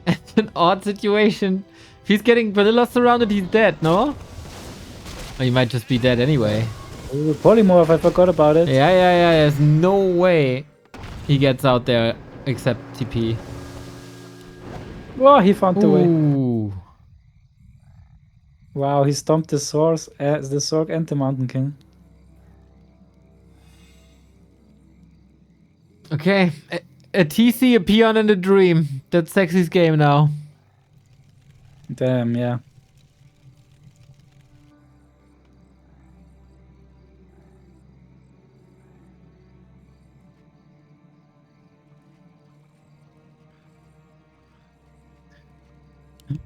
It's an odd situation. If he's getting vanilla surrounded, he's dead, no? Or he might just be dead anyway. Ooh, polymorph, I forgot about it. Yeah. There's no way he gets out there except TP. Oh, he found the way. Ooh. Wow, he stomped the Zorg and the Mountain King. Okay, a TC, a peon, and a dream. That's Seksi's game now. Damn, yeah.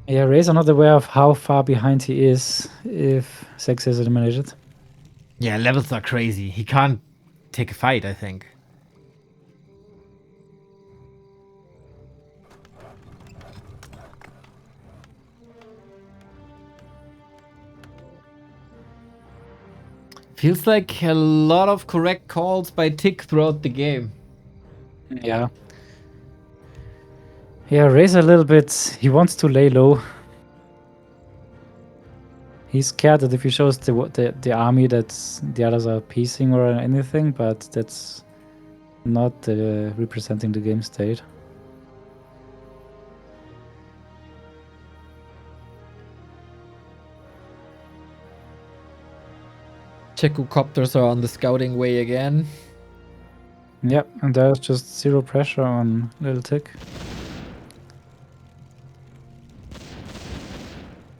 Yeah, RaZeR not aware of how far behind he is if Seksi is eliminated. Yeah, levels are crazy. He can't take a fight, I think. Feels like a lot of correct calls by Tick throughout the game. Yeah. Yeah, RaZeR a little bit. He wants to lay low. He's scared that if he shows the army that the others are piecing or anything, but that's not representing the game state. Chekukopters are on the scouting way again. Yeah, and there's just zero pressure on LilTic.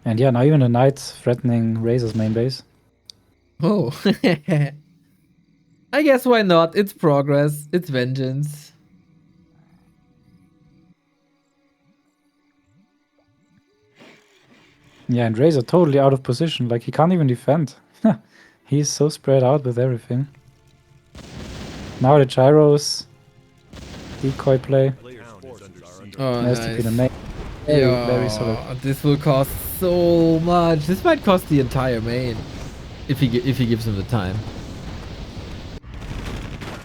And yeah, now even the Knights threatening RaZeR's main base. Oh. I guess why not? It's progress. It's vengeance. Yeah, and RaZeR totally out of position. Like, he can't even defend. He's so spread out with everything. Now the gyros. Decoy play. Players' forces are under Oh, Has to be the nice. main. Very solid. This will cost so much. This might cost the entire main. If he gives him the time.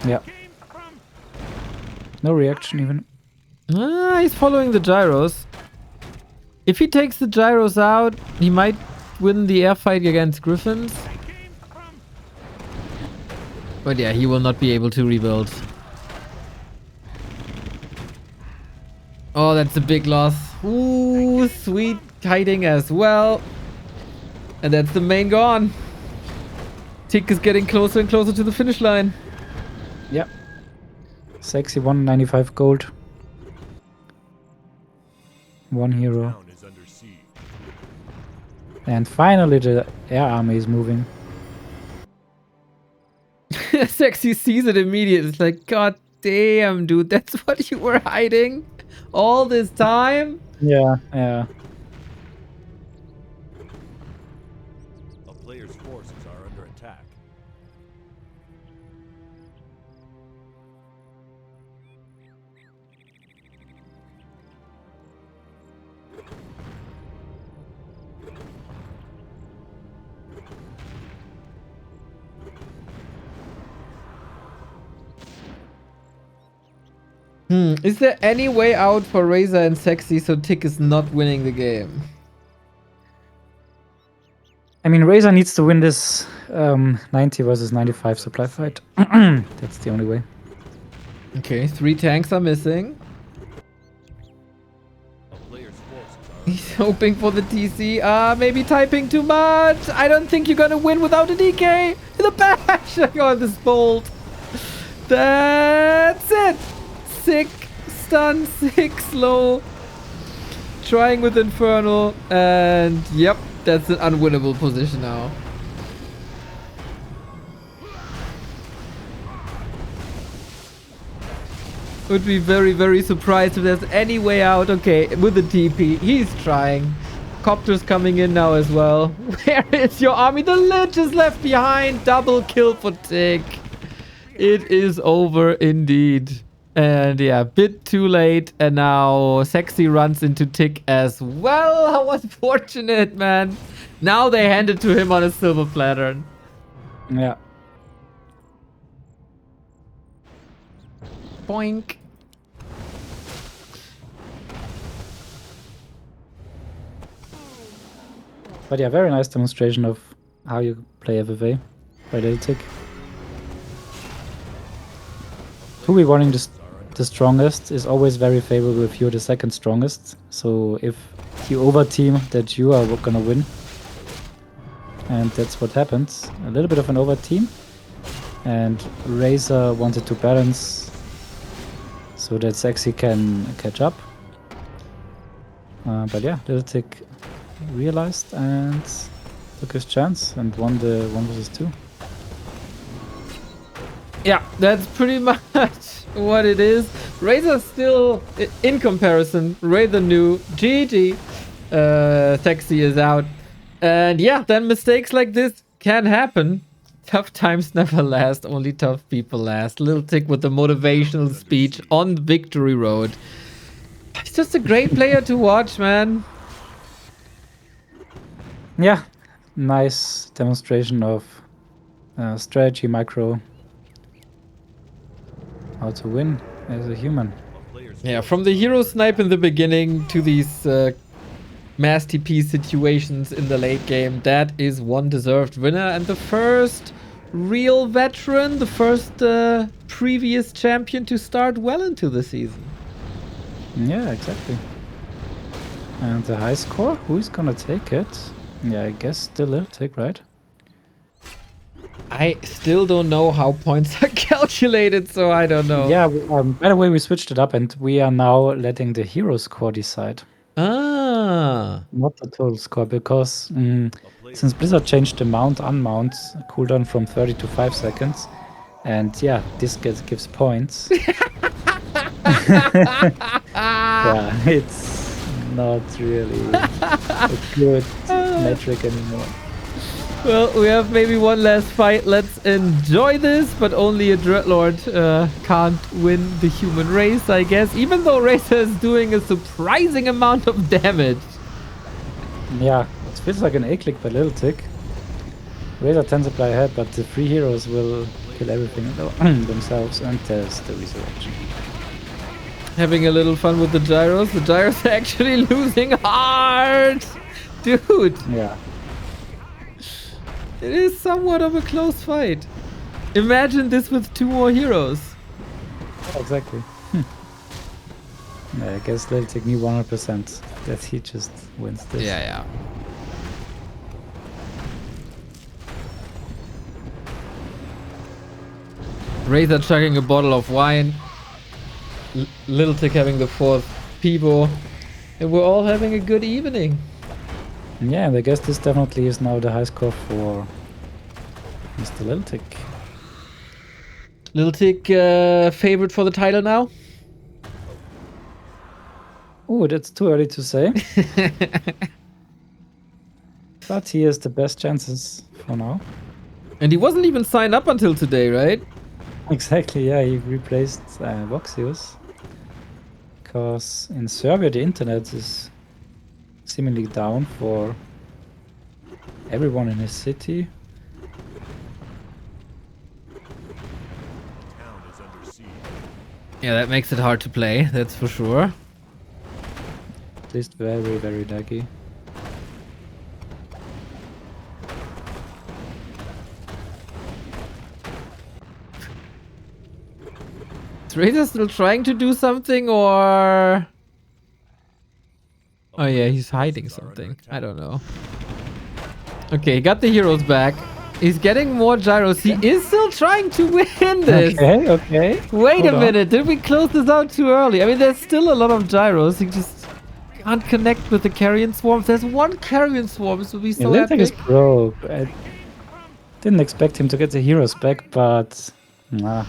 Yeah. No reaction even. Ah, he's following the gyros. If he takes the gyros out, he might win the air fight against Griffins. But yeah, he will not be able to rebuild. Oh, that's a big loss. Ooh, sweet kiting as well. And that's the main gone. Tick is getting closer and closer to the finish line. Yeah. Seksi 195 gold. One hero. town is under siege. And finally the air army is moving. Seksi sees it immediately. It's like, God damn, dude, that's what you were hiding all this time? Yeah. A player's forces are under attack. Is there any way out for RaZeR and Seksi so Tick is not winning the game? I mean, RaZeR needs to win this 90 versus 95 supply fight. That's the only way. Okay, 3 tanks are missing. A player's forces are He's hoping for the TC. Maybe typing too much. I don't think you're gonna win without a DK. The bash! Oh, this bolt. That's it. 6 stun, 6 slow. Trying with Infernal. And yep, that's an unwinnable position now. Would be very, very surprised if there's any way out. Okay, with the TP, he's trying. Copter's coming in now as well. Where is your army? The Lich is left behind. Double kill for Tick. It is over indeed. And yeah, bit too late. And now Seksi runs into Tick as well. How unfortunate, man. Now they hand it to him on a silver platter. Yeah. Boink. But yeah, very nice demonstration of how you play FFA by LilTic. 2v1ing the strongest is always very favorable if you're the second strongest. So if you overteam, that you are gonna win. And that's what happens. A little bit of an overteam. And RaZeR wanted to balance so that Seksi can catch up. But yeah, LilTic realized and took his chance and won the 1 versus 2. Yeah, that's pretty much what it is. RaZeR still, in comparison, RaZeR new. GG. Seksi is out. And yeah, then mistakes like this can happen. Tough times never last, only tough people last. LilTic with the motivational speech on the victory road. He's just a great player to watch, man. Yeah, nice demonstration of strategy, micro, how to win as a human. A player's Yeah, from the hero snipe in the beginning to these mass TP situations in the late game, that is one deserved winner and the first real veteran, the first previous champion to start well into the season. Yeah, exactly. And the high score, who is gonna take it? Yeah, I guess still LilTic, right? I still don't know how points are calculated, so I don't know. Yeah, by the way, we switched it up and we are now letting the hero score decide. Ah, not the total score, because A player since Blizzard changed the unmount cooldown from 30 to 5 seconds, and yeah, this gives points. Yeah, it's not really a good metric anymore. Well, we have maybe one last fight. Let's enjoy this, but only a Dreadlord can't win the human race, I guess. Even though RaZeR is doing a surprising amount of damage. Yeah, it feels like an A-click by LilTic. RaZeR 10 supply ahead, but the 3 heroes will kill everything themselves, and there's the resurrection. Having a little fun with the gyros. The gyros are actually losing hard. Dude, Yeah, it is somewhat of a close fight. Imagine this with 2 more heroes. exactly. Yeah, I guess LilTic knew 100% that he just wins this. Yeah. RaZeR chugging a bottle of wine. LilTic having the 4th Pivo. And we're all having a good evening. Yeah, and I guess this definitely is now the high score for Mr. LilTic. LilTic favorite for the title now? Oh, that's too early to say. But he has the best chances for now. And he wasn't even signed up until today, right? Exactly, yeah, he replaced Voxius. Because in Serbia the internet is seemingly down for everyone in his city. town is under siege. Yeah, that makes it hard to play, that's for sure. At least very, very laggy. Is RaZeR still trying to do something, or... Oh yeah, he's hiding something. I don't know. Okay, he got the heroes back. He's getting more gyros. He is still trying to win this. Okay. Wait Hold a on. minute. Did we close this out too early? I mean, there's still a lot of gyros. He just can't connect with the carrion swarms. There's one carrion swarm. This would be Yeah, so LilTic is epic. broke. I didn't expect him to get the heroes back, but nah,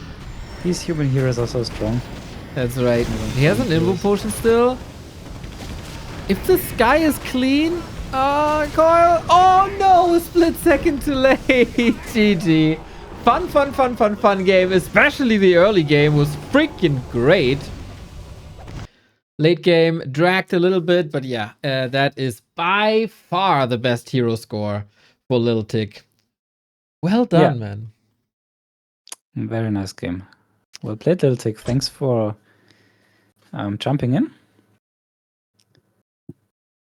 these human heroes are so strong. That's right. He has an invo potion still. If the sky is clean... Coil. Oh no, a split second too late. GG. Fun game. Especially the early game was freaking great. Late game dragged a little bit, but yeah, that is by far the best hero score for LilTic. Well done, man. Very nice game. Well played, LilTic. Thanks for jumping in.